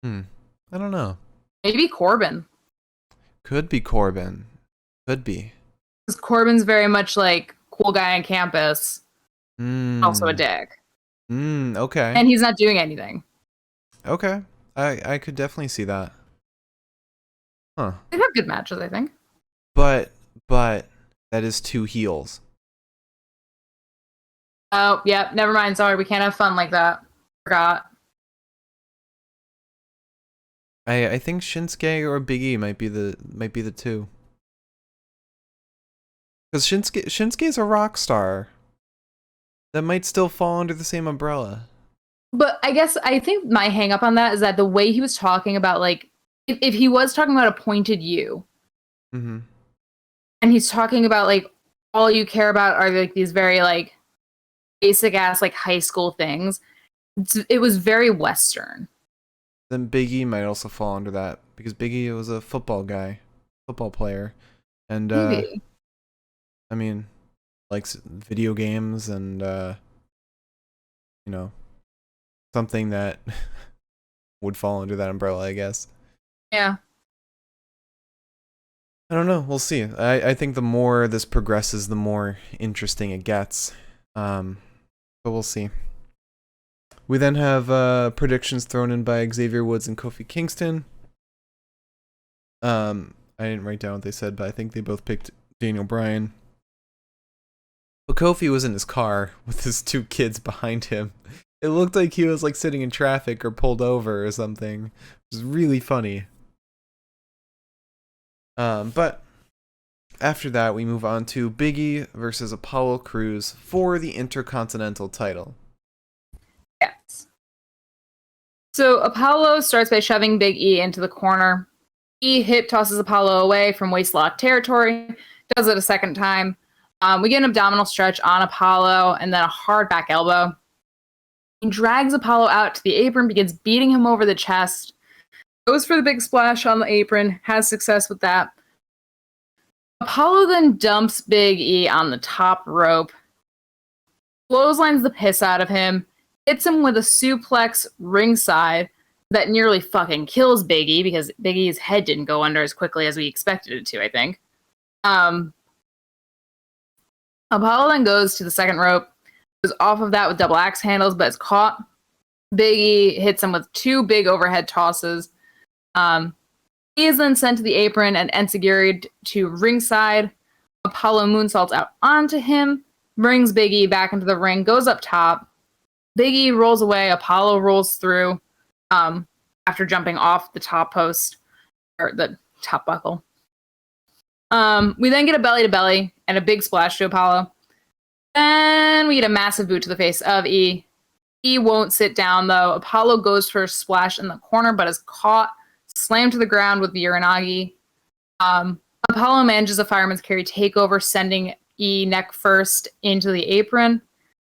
I don't know. Maybe Corbin. Could be Corbin. Could be. Because Corbin's very much like cool guy on campus, also a Hmm. dick. Okay. And he's not doing anything. Okay. I could definitely see that. Huh. They have good matches, I think. But that is two heels. Oh, yeah, never mind. Sorry, we can't have fun like that. Forgot. I think Shinsuke or Big E might be the two. Because Shinsuke's a rock star. That might still fall under the same umbrella. But I think my hang up on that is that the way he was talking about, like, if he was talking about a pointed you, Mm-hmm. and he's talking about, like, all you care about are, like, these very, like, basic ass, like, high school things, it was very Western. Then Big E might also fall under that because Big E was a football player, and Maybe. I mean, likes video games and you know, something that would fall under that umbrella, I guess. Yeah. I don't know. We'll see. I think the more this progresses, the more interesting it gets. But we'll see. We then have predictions thrown in by Xavier Woods and Kofi Kingston. I didn't write down what they said, but I think they both picked Daniel Bryan. But Kofi was in his car with his two kids behind him. It looked like he was like sitting in traffic or pulled over or something. It was really funny. But after that, we move on to Biggie versus Apollo Crews for the Intercontinental title. Yes. So Apollo starts by shoving Big E into the corner. He hip tosses Apollo away from waistlock territory, does it a second time. We get an abdominal stretch on Apollo and then a hard back elbow. He drags Apollo out to the apron, begins beating him over the chest, goes for the big splash on the apron, has success with that. Apollo then dumps Big E on the top rope, clotheslines the piss out of him, hits him with a suplex ringside that nearly fucking kills Big E because Big E's head didn't go under as quickly as we expected it to, I think. Apollo then goes to the second rope, goes off of that with double axe handles, but is caught. Big E hits him with two big overhead tosses. He is then sent to the apron and enzuigiri'd to ringside. Apollo moonsaults out onto him, brings Big E back into the ring, goes up top. Big E rolls away. Apollo rolls through after jumping off the top post, or the top buckle. We then get a belly to belly and a big splash to Apollo. Then we get a massive boot to the face of E. E won't sit down, though. Apollo goes for a splash in the corner, but is caught, slammed to the ground with the Uranagi. Apollo manages a fireman's carry takeover, sending E neck first into the apron.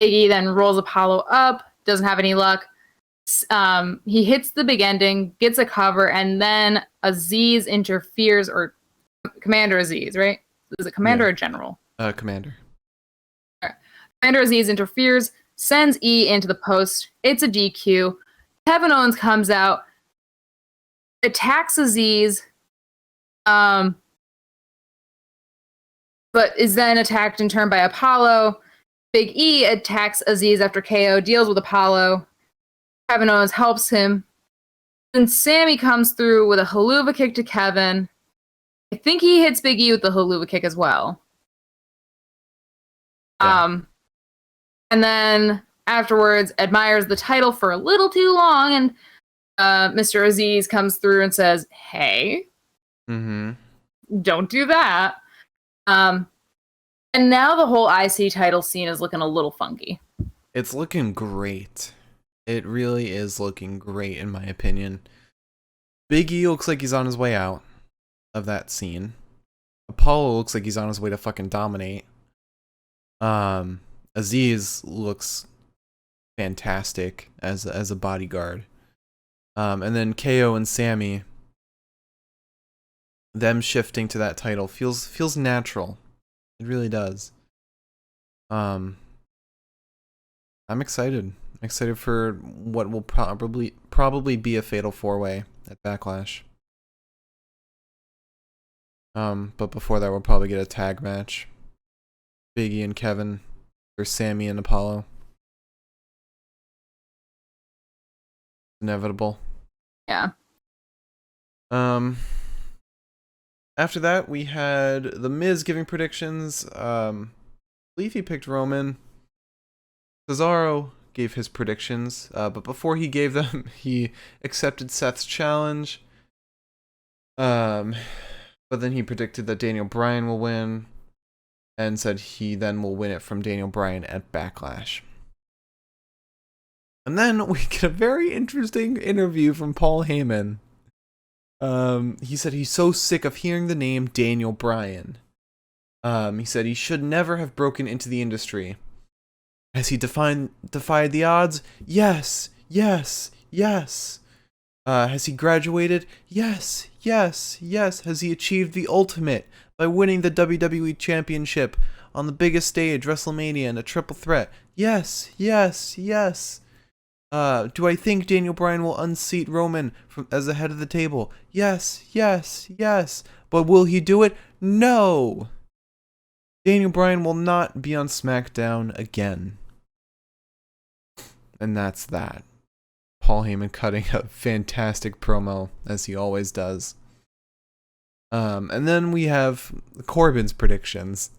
Big E then rolls Apollo up, doesn't have any luck. He hits the big ending, gets a cover, and then Aziz interferes, or Commander Aziz, right? Is it Commander or General? Commander. Right. Commander Aziz interferes, sends E into the post. It's a DQ. Kevin Owens comes out, attacks Aziz, but is then attacked in turn by Apollo. Big E attacks Aziz after KO, deals with Apollo. Kevin Owens helps him. Then Sammy comes through with a haluva kick to Kevin. I think he hits Big E with the haluva kick as well. Yeah. And then afterwards admires the title for a little too long, and Mr. Aziz comes through and says, "Hey, don't do that." And now the whole IC title scene is looking a little funky. It's looking great. It really is looking great, in my opinion. Biggie looks like he's on his way out of that scene. Apollo looks like he's on his way to fucking dominate. Aziz looks fantastic as a bodyguard. And then KO and Sammy, them shifting to that title feels natural. It really does. I'm excited. I'm excited for what will probably be a fatal 4-way at Backlash. But before that, we'll probably get a tag match. Biggie and Kevin versus Sammy and Apollo. Inevitable. Yeah. After that, we had The Miz giving predictions. I believe he picked Roman. Cesaro gave his predictions, but before he gave them, he accepted Seth's challenge. But then he predicted that Daniel Bryan will win, and said he then will win it from Daniel Bryan at Backlash. And then we get a very interesting interview from Paul Heyman. He said he's so sick of hearing the name Daniel Bryan. He said he should never have broken into the industry. Has he defied the odds? Yes, yes, yes. Has he graduated? Yes, yes, yes. Has he achieved the ultimate by winning the WWE Championship on the biggest stage, WrestleMania, in a triple threat? Yes, yes, yes. Do I think Daniel Bryan will unseat Roman as the head of the table? Yes, yes, yes. But will he do it? No. Daniel Bryan will not be on Smackdown again. And that's that. Paul Heyman cutting a fantastic promo, as he always does. And then we have Corbin's predictions.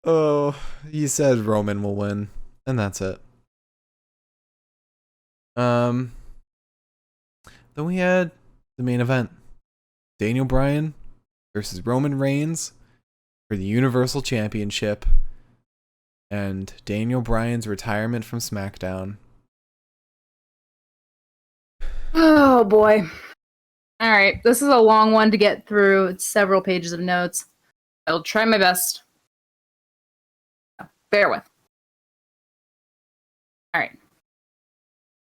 Oh, he said Roman will win, and that's it. Then we had the main event. Daniel Bryan versus Roman Reigns for the Universal Championship. And Daniel Bryan's retirement from SmackDown. Oh boy. Alright, this is a long one to get through. It's several pages of notes. I'll try my best. Bear with. Alright.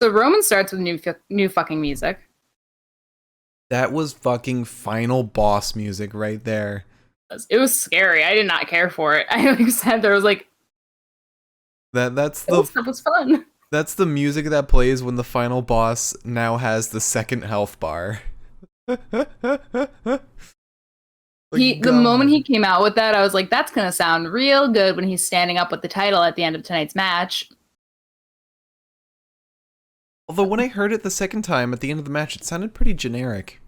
So Roman starts with new fucking music. That was fucking final boss music right there. It was scary. I did not care for it. I like said there was like that's stuff was fun. That's the music that plays when the final boss now has the second health bar. The moment he came out with that, I was like, that's gonna sound real good when he's standing up with the title at the end of tonight's match. Although when I heard it the second time at the end of the match, it sounded pretty generic.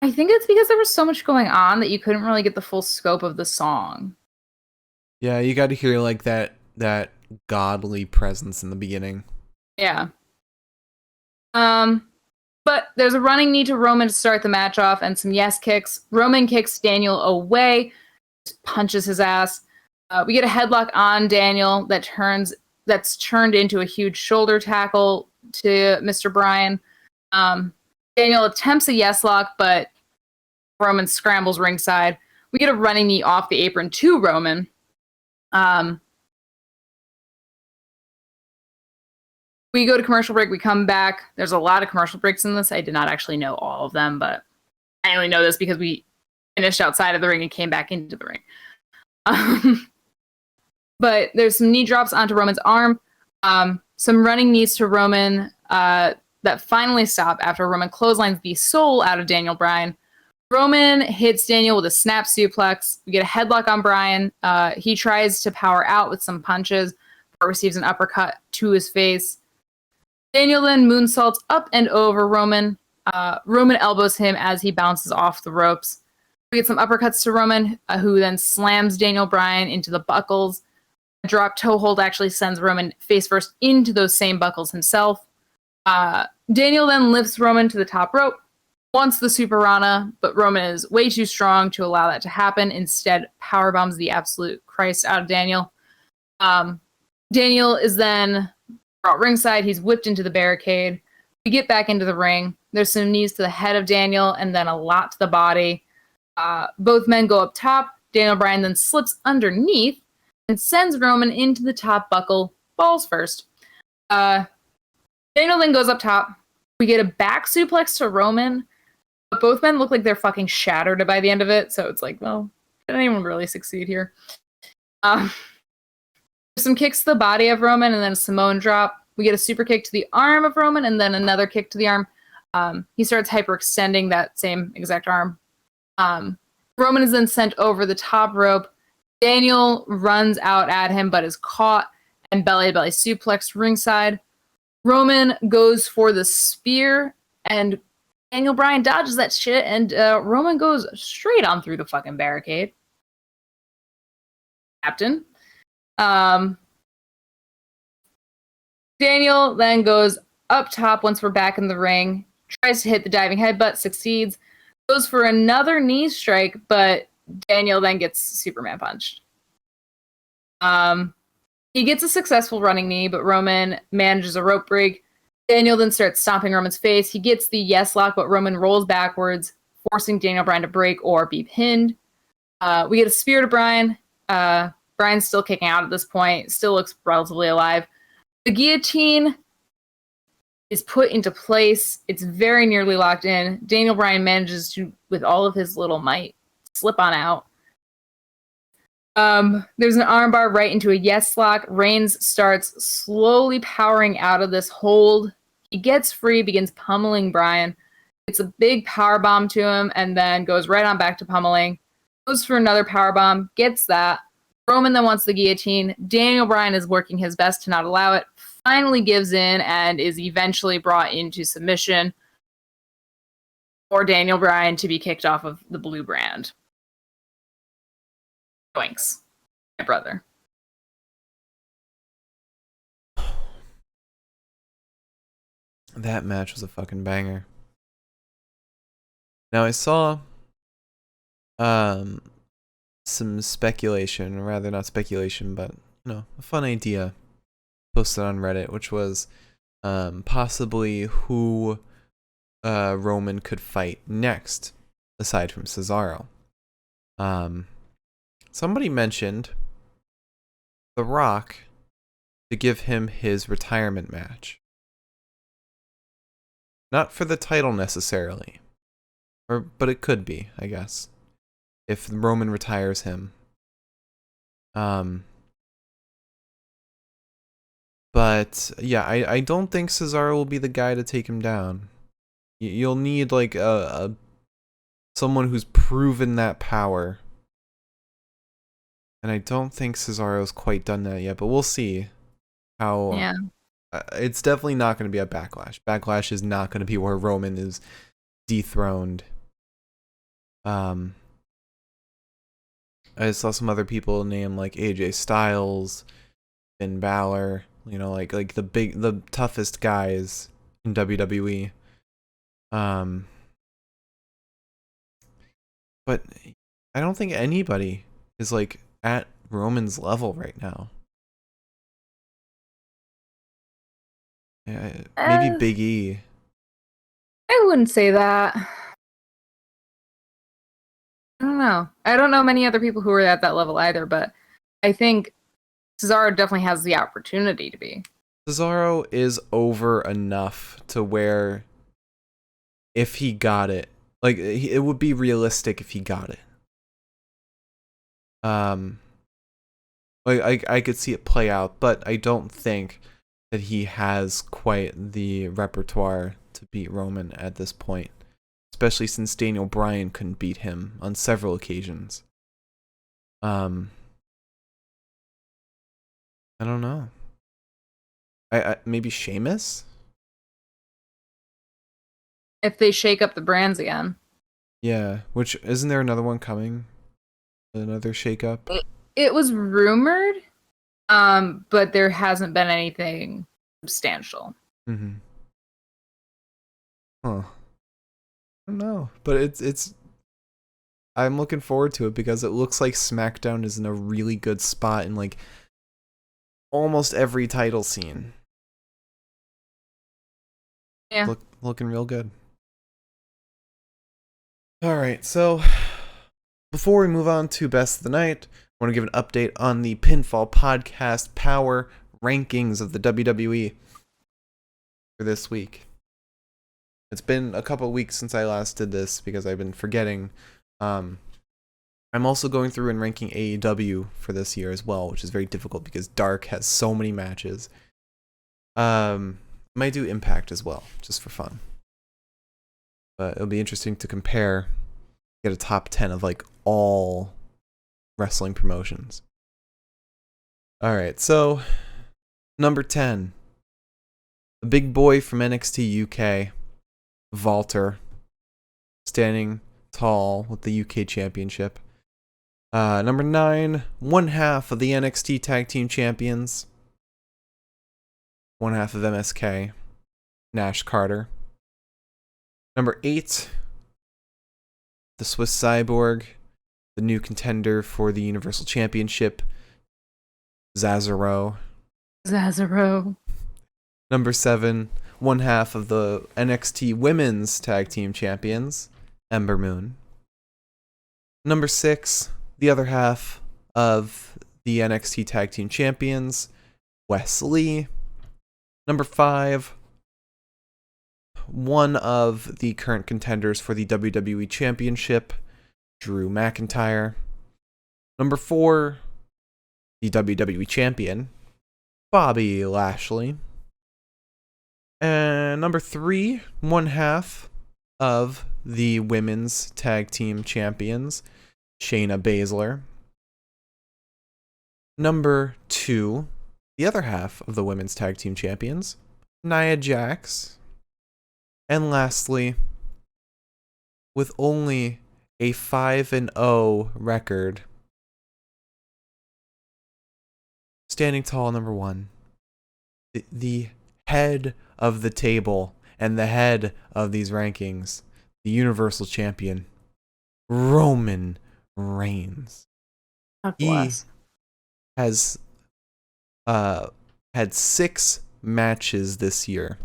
I think it's because there was so much going on that you couldn't really get the full scope of the song. Yeah, you got to hear like that godly presence in the beginning. Yeah. But there's a running knee to Roman to start the match off and some yes kicks. Roman kicks Daniel away, punches his ass. We get a headlock on Daniel that's turned into a huge shoulder tackle to Mr. Bryan. Daniel attempts a yes lock, but Roman scrambles ringside. We get a running knee off the apron to Roman. We go to commercial break. We come back. There's a lot of commercial breaks in this. I did not actually know all of them, but I only know this because we finished outside of the ring and came back into the ring. But there's some knee drops onto Roman's arm. Some running knees to Roman that finally stop after Roman clotheslines the soul out of Daniel Bryan. Roman hits Daniel with a snap suplex. We get a headlock on Bryan. He tries to power out with some punches, but receives an uppercut to his face. Daniel then moonsaults up and over Roman. Roman elbows him as he bounces off the ropes. We get some uppercuts to Roman, who then slams Daniel Bryan into the buckles. A drop toe hold actually sends Roman face first into those same buckles himself. Daniel then lifts Roman to the top rope. wants the Super Rana, but Roman is way too strong to allow that to happen. Instead, powerbombs the absolute Christ out of Daniel. Daniel is then brought ringside. He's whipped into the barricade. We get back into the ring. There's some knees to the head of Daniel and then a lot to the body. Both men go up top. Daniel Bryan then slips underneath and sends Roman into the top buckle, balls first. Daniel then goes up top. We get a back suplex to Roman, but both men look like they're fucking shattered by the end of it, so it's like, well, did anyone really succeed here? Some kicks to the body of Roman and then a Samoan drop. We get a super kick to the arm of Roman and then another kick to the arm. He starts hyperextending that same exact arm. Roman is then sent over the top rope. Daniel runs out at him but is caught and belly-to-belly suplex ringside. Roman goes for the spear and Daniel Bryan dodges that shit and Roman goes straight on through the fucking barricade. Captain. Daniel then goes up top once we're back in the ring, tries to hit the diving headbutt, succeeds, goes for another knee strike, but Daniel then gets Superman punched. He gets a successful running knee, but Roman manages a rope break. Daniel then starts stomping Roman's face. He gets the yes lock, but Roman rolls backwards, forcing Daniel Bryan to break or be pinned. We get a spear to Bryan. Bryan's still kicking out at this point, still looks relatively alive. The guillotine is put into place. It's very nearly locked in. Daniel Bryan manages to, with all of his little might, slip on out. There's an armbar right into a yes lock. Reigns starts slowly powering out of this hold. He gets free, begins pummeling Bryan. It's a big power bomb to him, and then goes right on back to pummeling. Goes for another power bomb, gets that. Roman then wants the guillotine. Daniel Bryan is working his best to not allow it. Finally gives in and is eventually brought into submission for Daniel Bryan to be kicked off of the blue brand. Yoinks. My brother. That match was a fucking banger. Now I saw some speculation, or rather not speculation, but a fun idea posted on Reddit, which was possibly who Roman could fight next, aside from Cesaro. Somebody mentioned The Rock to give him his retirement match. Not for the title necessarily, but it could be, I guess, if Roman retires him. But yeah, I don't think Cesaro will be the guy to take him down. You'll need like someone who's proven that power. And I don't think Cesaro's quite done that yet, but we'll see how. Yeah. It's definitely not going to be a Backlash. Backlash is not going to be where Roman is dethroned. I saw some other people name like AJ Styles, Finn Balor, like the toughest guys in WWE. But I don't think anybody is like at Roman's level right now. Yeah, maybe Big E. I wouldn't say that. I don't know. I don't know many other people who are at that level either, but I think Cesaro definitely has the opportunity to be. Cesaro is over enough to where if he got it, like it would be realistic if he got it. Like I could see it play out, but I don't think that he has quite the repertoire to beat Roman at this point, especially since Daniel Bryan couldn't beat him on several occasions. I don't know. I maybe Sheamus? If they shake up the brands again. Yeah, which isn't there another one coming? Another shakeup? It was rumored, but there hasn't been anything substantial. Mm-hmm. Huh. I don't know, but it's I'm looking forward to it because it looks like SmackDown is in a really good spot in like almost every title scene. Yeah. Looking real good. All right, so before we move on to Best of the Night, I want to give an update on the Pinfall Podcast Power Rankings of the WWE for this week. It's been a couple weeks since I last did this because I've been forgetting. I'm also going through and ranking AEW for this year as well, which is very difficult because Dark has so many matches. Might do Impact as well, just for fun. But it'll be interesting to compare, get a top 10 of like all wrestling promotions. Alright, so number 10. The big boy from NXT UK, Walter, standing tall with the UK Championship. Number 9, one half of the NXT Tag Team Champions. One half of MSK, Nash Carter. Number 8, the Swiss Cyborg, the new contender for the Universal Championship, Cesaro. Number 7, one half of the NXT Women's Tag Team Champions, Ember Moon. Number 6, the other half of the NXT Tag Team Champions, Wes Lee. Number 5, one of the current contenders for the WWE Championship, Drew McIntyre. Number 4, the WWE Champion, Bobby Lashley. And number 3, one half of the Women's Tag Team Champions, Shayna Baszler. Number 2, the other half of the Women's Tag Team Champions, Nia Jax. And lastly, with only a 5-0 record, standing tall, number 1, the head of the table and the head of these rankings, the Universal Champion, Roman Reigns. God bless. He has had 6 matches this year.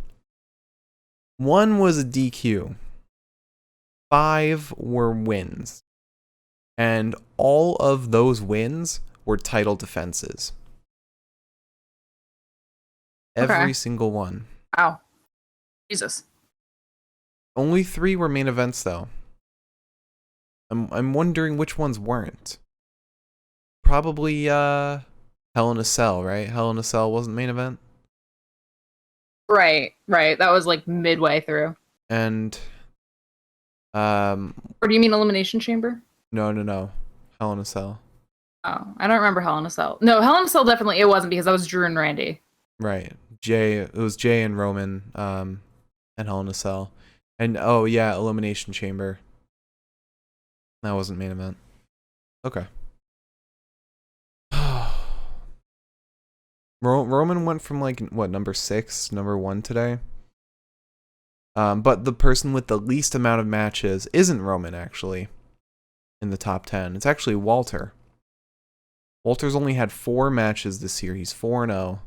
1 was a DQ. 5 were wins. And all of those wins were title defenses. Every single one. Wow. Jesus. Only 3 were main events, though. I'm wondering which ones weren't. Probably Hell in a Cell, right? Hell in a Cell wasn't main event. Right. That was like midway through. And or do you mean Elimination Chamber? No. Hell in a Cell. Oh, I don't remember Hell in a Cell. No, Hell in a Cell definitely it wasn't because that was Drew and Randy. Right. It was Jay and Roman, and Hell in a Cell. And oh yeah, Elimination Chamber. That wasn't main event. Okay. Roman went from like what, number 6, number 1 today. But the person with the least amount of matches isn't Roman actually. In the top 10, it's actually Walter. Walter's only had 4 matches this year. He's 4-0,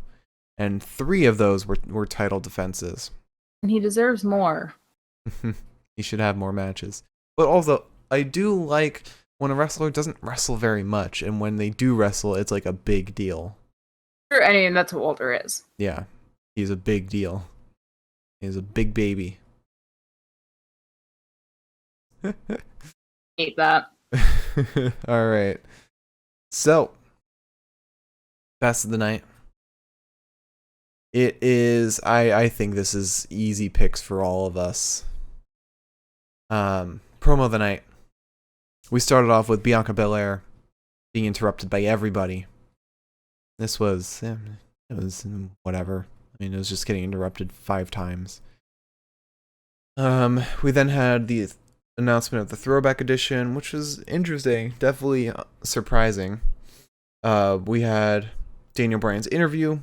and 3 of those were title defenses. And he deserves more. He should have more matches. But also, I do like when a wrestler doesn't wrestle very much, and when they do wrestle, it's like a big deal. Sure, I mean, that's what Walter is. Yeah, he's a big deal. He's a big baby. Hate that. All right. So, Best of the Night. It is, I think this is easy picks for all of us. Promo of the night. We started off with Bianca Belair being interrupted by everybody. This was, it was whatever. I mean, it was just getting interrupted 5 times. We then had the announcement of the Throwback edition, which was interesting, definitely surprising. We had Daniel Bryan's interview.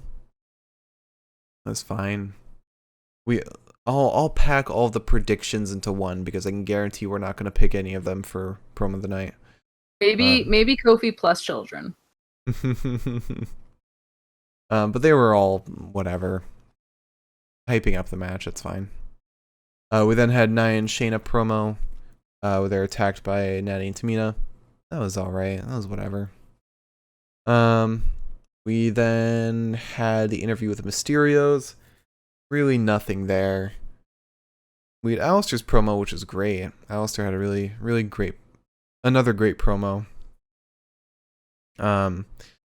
That's fine. I'll pack all the predictions into one because I can guarantee we're not going to pick any of them for promo of the night. Maybe Kofi plus children. But they were all whatever, hyping up the match. It's fine. We then had Naya and Shayna promo, where they're attacked by Natty and Tamina. That was all right. That was whatever. We then had the interview with the Mysterios. Really nothing there. We had Alistair's promo, which was great. Alistair had a really, really great, another great promo.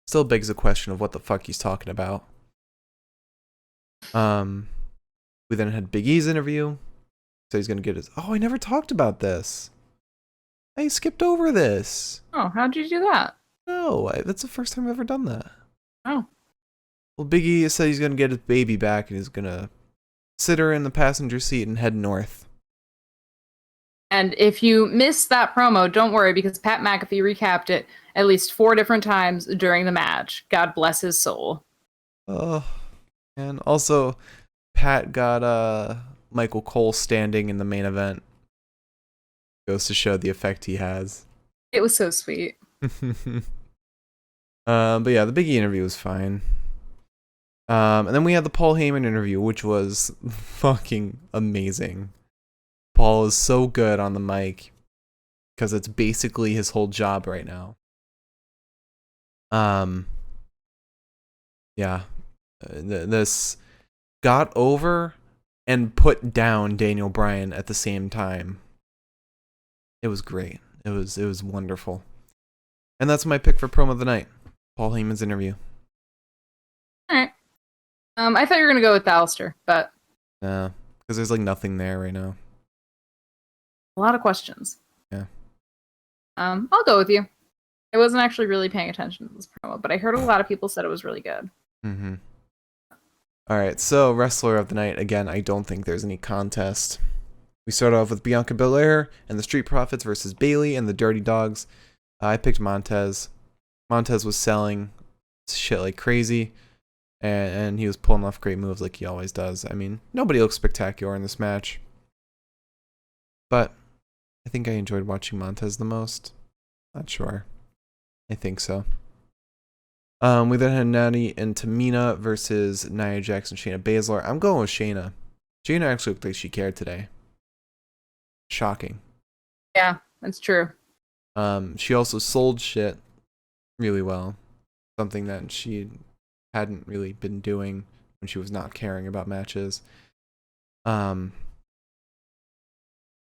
Still begs the question of what the fuck he's talking about. We then had Big E's interview. So he's gonna get his. Oh, I never talked about this. I skipped over this. Oh, how'd you do that? No, that's the first time I've ever done that. Oh. Well, Big E said he's gonna get his baby back and he's gonna sit her in the passenger seat and head north. And if you missed that promo, don't worry because Pat McAfee recapped it at least 4 different times during the match. God bless his soul. Oh, and also Pat got Michael Cole standing in the main event. Goes to show the effect he has. It was so sweet. But yeah, the Big E interview was fine. And then we had the Paul Heyman interview, which was fucking amazing. Paul is so good on the mic because it's basically his whole job right now. Yeah, this got over and put down Daniel Bryan at the same time. It was great. It was wonderful. And that's my pick for promo of the night. Paul Heyman's interview. All right. I thought you were gonna go with Alistair, but Because there's like nothing there right now. a lot of questions. Yeah. I'll go with you. I wasn't actually really paying attention to this promo, but I heard a lot of people said it was really good. Mm-hmm. All right, so wrestler of the night. Again, I don't think there's any contest. We start off with Bianca Belair and the Street Profits versus Bayley and the Dirty Dogs. I picked Montez. Montez was selling shit like crazy, and he was pulling off great moves like he always does. I mean, nobody looks spectacular in this match, but I think I enjoyed watching Montez the most. Not sure. I think so. We then had Natty and Tamina versus Nia Jax and Shayna Baszler. I'm going with Shayna. Shayna actually looked like she cared today. Shocking. Yeah, that's true. She also sold shit really well. Something that she hadn't really been doing when she was not caring about matches. Yeah,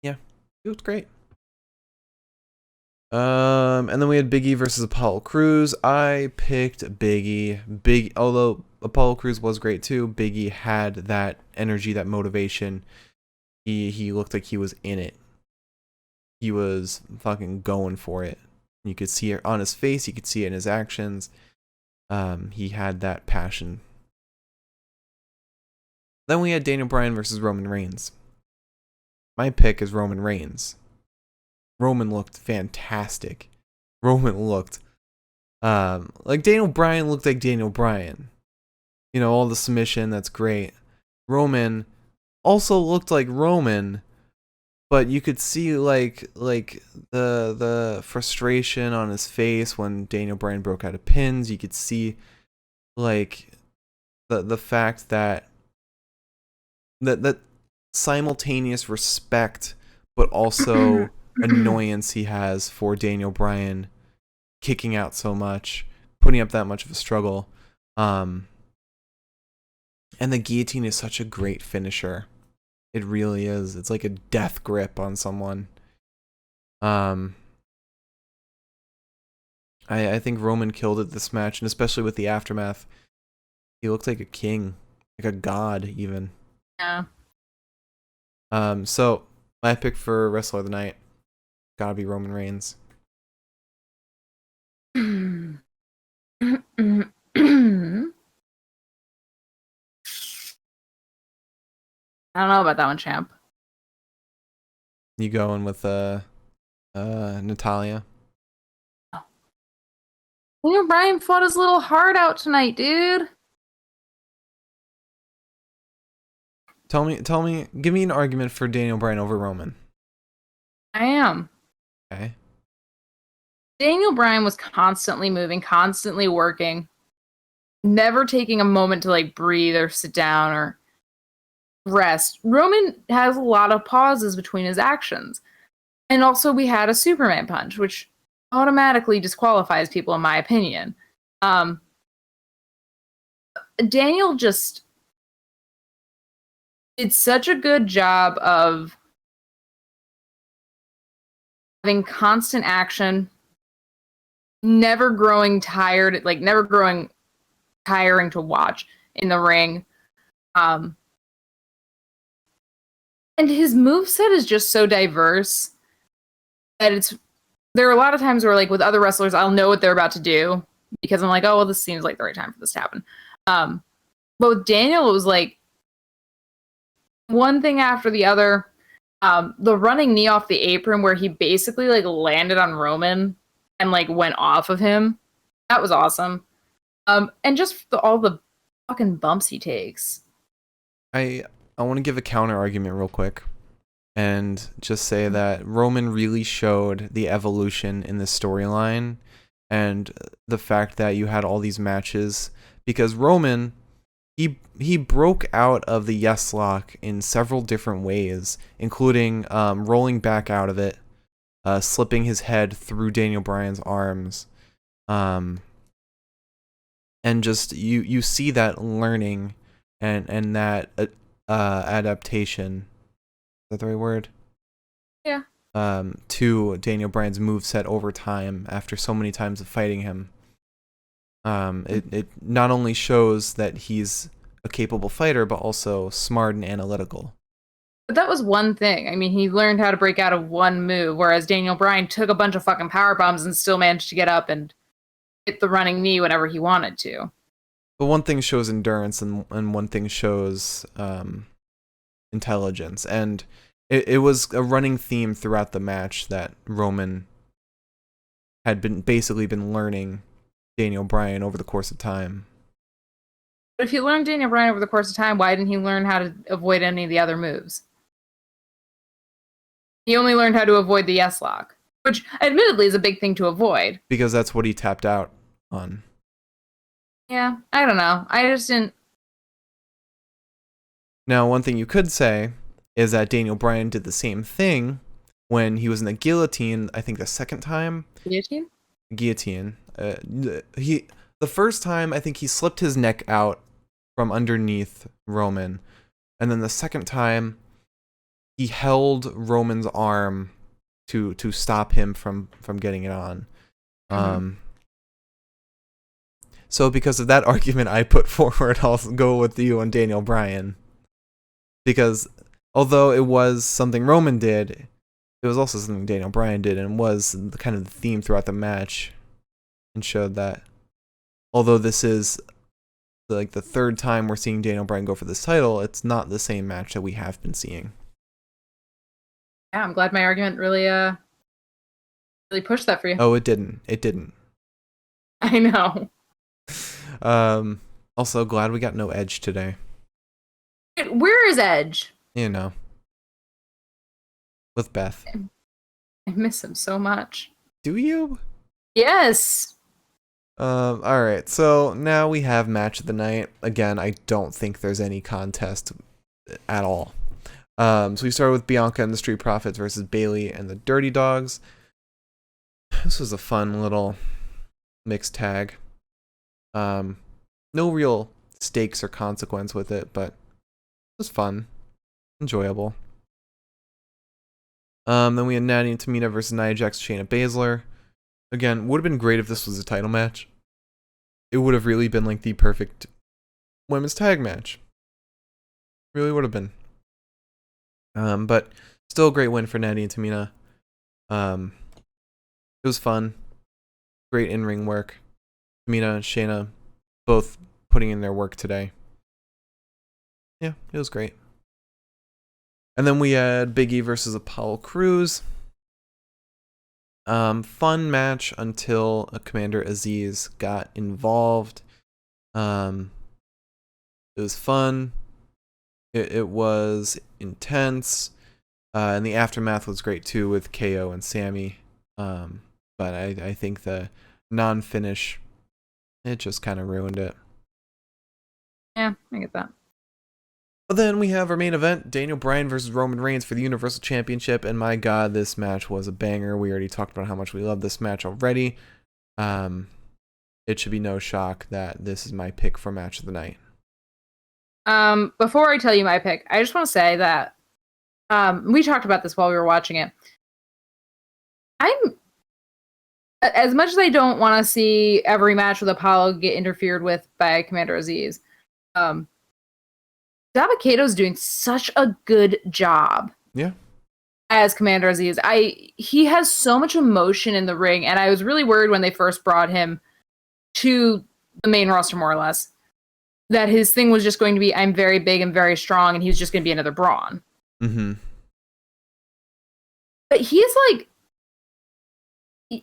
it was great. And then we had Biggie versus Apollo Crews. I picked Biggie. Although Apollo Crews was great too, Biggie had that energy, that motivation. He looked like he was in it. He was fucking going for it. You could see it on his face. You could see it in his actions. He had that passion. Then we had Daniel Bryan versus Roman Reigns. My pick is Roman Reigns. Roman looked fantastic. Roman looked like Daniel Bryan looked like Daniel Bryan. You know, all the submission, that's great. Roman also looked like Roman, but you could see like the frustration on his face when Daniel Bryan broke out of pins. You could see like the fact that simultaneous respect but also annoyance he has for Daniel Bryan kicking out so much, putting up that much of a struggle. And the guillotine is such a great finisher. It really is. It's like a death grip on someone. I think Roman killed it this match, and especially with the aftermath. He looked like a king, like a god even. Yeah. So my pick for Wrestler of the Night gotta be Roman Reigns. I don't know about that one, champ. You going with Natalia? Daniel Bryan fought his little heart out tonight, dude. Tell me, give me an argument for Daniel Bryan over Roman. I am. Okay. Daniel Bryan was constantly moving, constantly working, never taking a moment to like breathe or sit down or rest. Roman has a lot of pauses between his actions. And also we had a Superman punch, which automatically disqualifies people in my opinion. Daniel just did such a good job of having constant action, never growing tired, like never growing tiring to watch in the ring. And his moveset is just so diverse that there are a lot of times where like with other wrestlers, I'll know what they're about to do because I'm like, oh well, this seems like the right time for this to happen. But with Daniel, it was like one thing after the other. The running knee off the apron where he basically like landed on Roman and like went off of him. That was awesome. And just all the fucking bumps he takes. I want to give a counter argument real quick and just say that Roman really showed the evolution in the storyline and the fact that you had all these matches because Roman he broke out of the yes lock in several different ways, including rolling back out of it, slipping his head through Daniel Bryan's arms, and just you see that learning and that adaptation. Is that the right word? Yeah. To Daniel Bryan's moveset over time after so many times of fighting him. It not only shows that he's a capable fighter, but also smart and analytical. But that was one thing. I mean, he learned how to break out of one move, whereas Daniel Bryan took a bunch of fucking power bombs and still managed to get up and hit the running knee whenever he wanted to. But one thing shows endurance, and one thing shows intelligence. And it was a running theme throughout the match that Roman had basically been learning Daniel Bryan over the course of time. But if he learned Daniel Bryan over the course of time, why didn't he learn how to avoid any of the other moves? He only learned how to avoid the yes lock, which admittedly is a big thing to avoid. Because that's what he tapped out on. Yeah, I don't know. I just didn't. Now, one thing you could say is that Daniel Bryan did the same thing when he was in the guillotine, I think the second time. Guillotine? Guillotine. The first time, I think he slipped his neck out from underneath Roman. And then the second time, he held Roman's arm to stop him from getting it on. Mm-hmm. So because of that argument I put forward, I'll go with you on Daniel Bryan. Because although it was something Roman did, it was also something Daniel Bryan did, and was kind of the theme throughout the match, and showed that although this is like the third time we're seeing Daniel Bryan go for this title, it's not the same match that we have been seeing. Yeah, I'm glad my argument really pushed that for you. Oh, it didn't. It didn't. I know. Also glad we got no Edge today. Where is Edge? You know. With Beth. I miss him so much. Do you? Yes. Alright, so now we have match of the night. Again, I don't think there's any contest at all. So we started with Bianca and the Street Profits versus Bayley and the Dirty Dogs. This was a fun little mixed tag. No real stakes or consequence with it, but it was fun. Enjoyable. Then we had Naya and Tamina versus Nia Jax, Shayna Baszler. Again, would have been great if this was a title match. It would have really been like the perfect women's tag match. Really would have been. But still a great win for Naya and Tamina. It was fun. Great in-ring work. Tamina and Shayna both putting in their work today. Yeah, it was great. And then we had Biggie versus Apollo Crews. Fun match until Commander Aziz got involved. It was fun. It was intense, and the aftermath was great too with KO and Sammy. But I think the non-finish, it just kind of ruined it. Yeah, I get that. But then we have our main event, Daniel Bryan versus Roman Reigns for the Universal Championship, and my god, this match was a banger. We already talked about how much we love this match already. It should be no shock that this is my pick for match of the night. Before I tell you my pick, I just want to say that we talked about this while we were watching it. I'm as much as I don't want to see every match with Apollo get interfered with by Commander Aziz. Dabba-Kato's doing such a good job. Yeah. As Commander Aziz. He has so much emotion in the ring, and I was really worried when they first brought him to the main roster, more or less, that his thing was just going to be, I'm very big and very strong, and he was just going to be another Braun. Mm-hmm. But he's like,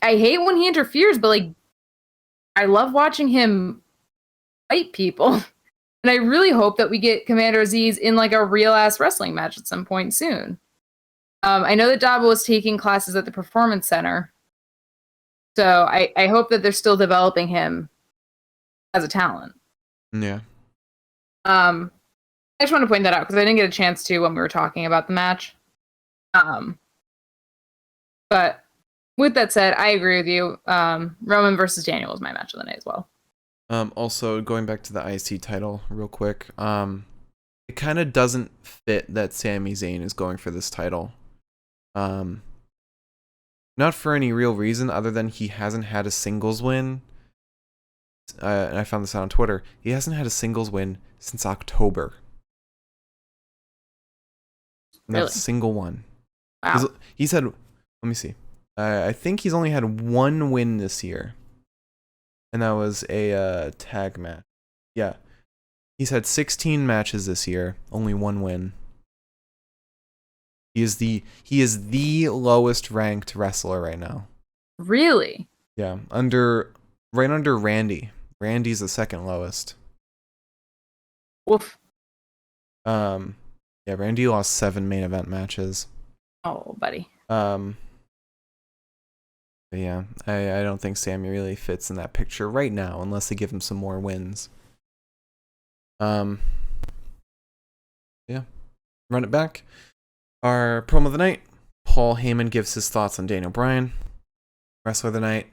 I hate when he interferes, but like, I love watching him fight people. And I really hope that we get Commander Aziz in like a real ass wrestling match at some point soon. I know that Dabba was taking classes at the Performance Center. So I hope that they're still developing him as a talent. Yeah. I just want to point that out because I didn't get a chance to when we were talking about the match. But with that said, I agree with you. Roman versus Daniel is my match of the night as well. Also, going back to the IC title real quick, it kind of doesn't fit that Sami Zayn is going for this title. Not for any real reason other than he hasn't had a singles win. And I found this out on Twitter. He hasn't had a singles win since October. Not Really? a single one. Wow. He's had, let me see. I think he's only had one win this year. And that was a tag match. Yeah. He's had 16 matches this year, only one win. He is the lowest ranked wrestler right now. Really? Yeah, right under Randy. Randy's the second lowest. Woof. Yeah, Randy lost 7 main event matches. Oh, buddy. But yeah, I don't think Sammy really fits in that picture right now unless they give him some more wins. Yeah. Run it back. Our promo of the night, Paul Heyman gives his thoughts on Daniel Bryan. Wrestler of the night,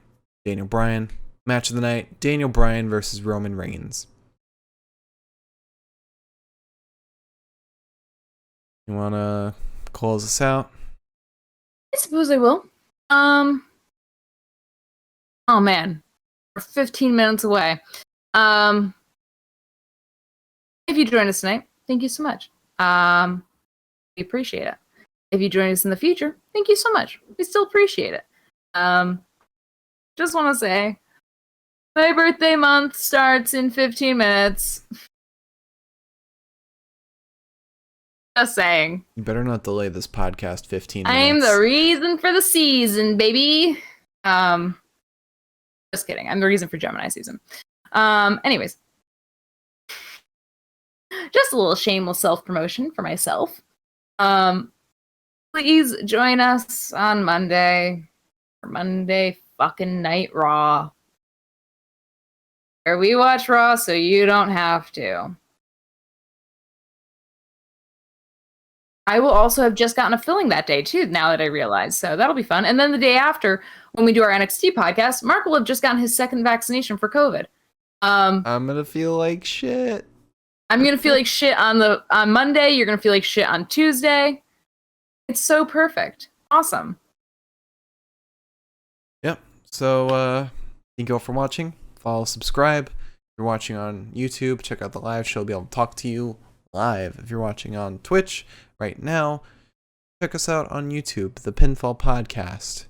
Daniel Bryan. Match of the night, Daniel Bryan versus Roman Reigns. You want to close us out? I suppose I will. Oh man. We're 15 minutes away. If you joined us tonight, thank you so much. We appreciate it. If you join us in the future, thank you so much. We still appreciate it. Just want to say, my birthday month starts in 15 minutes. Just saying. You better not delay this podcast 15 minutes. I'm the reason for the season, baby. Just kidding. I'm the reason for Gemini season. Anyways. Just a little shameless self-promotion for myself. Please join us on Monday. For Monday fucking Night Raw. Where we watch Raw so you don't have to. I will also have just gotten a filling that day, too, now that I realize. So that'll be fun. And then the day after, when we do our NXT podcast, Mark will have just gotten his second vaccination for COVID. I'm going to feel like shit. I'm going to feel like shit on Monday. You're going to feel like shit on Tuesday. It's so perfect. Awesome. Yep. So, thank you all for watching. Follow, subscribe. If you're watching on YouTube, check out the live show. I'll be able to talk to you live. If you're watching on Twitch right now, check us out on YouTube, the Pinfall Podcast.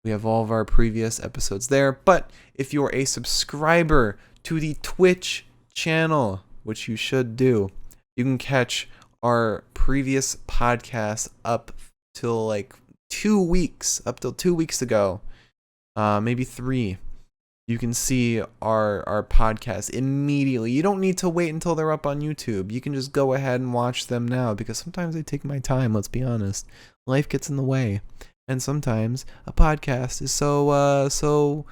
We have all of our previous episodes there. But if you're a subscriber to the Twitch channel, which you should do, you can catch our previous podcast up till like 2 weeks, up till 2 weeks ago, maybe 3. you can see our podcast immediately. You don't need to wait until they're up on YouTube. You can just go ahead and watch them now, because sometimes they take my time, let's be honest. Life gets in the way. And sometimes a podcast is so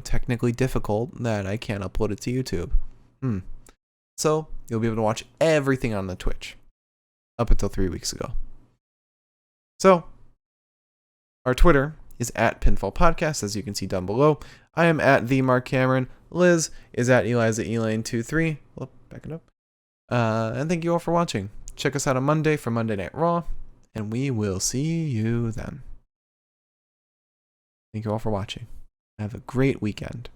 technically difficult that I can't upload it to YouTube. So you'll be able to watch everything on the Twitch up until 3 weeks ago. So our Twitter is at Pinfall Podcast, as you can see down below. I am at the Mark Cameron. Liz is at Eliza Elaine23. Well, back it up. And thank you all for watching. Check us out on Monday for Monday Night Raw, and we will see you then. Thank you all for watching. Have a great weekend.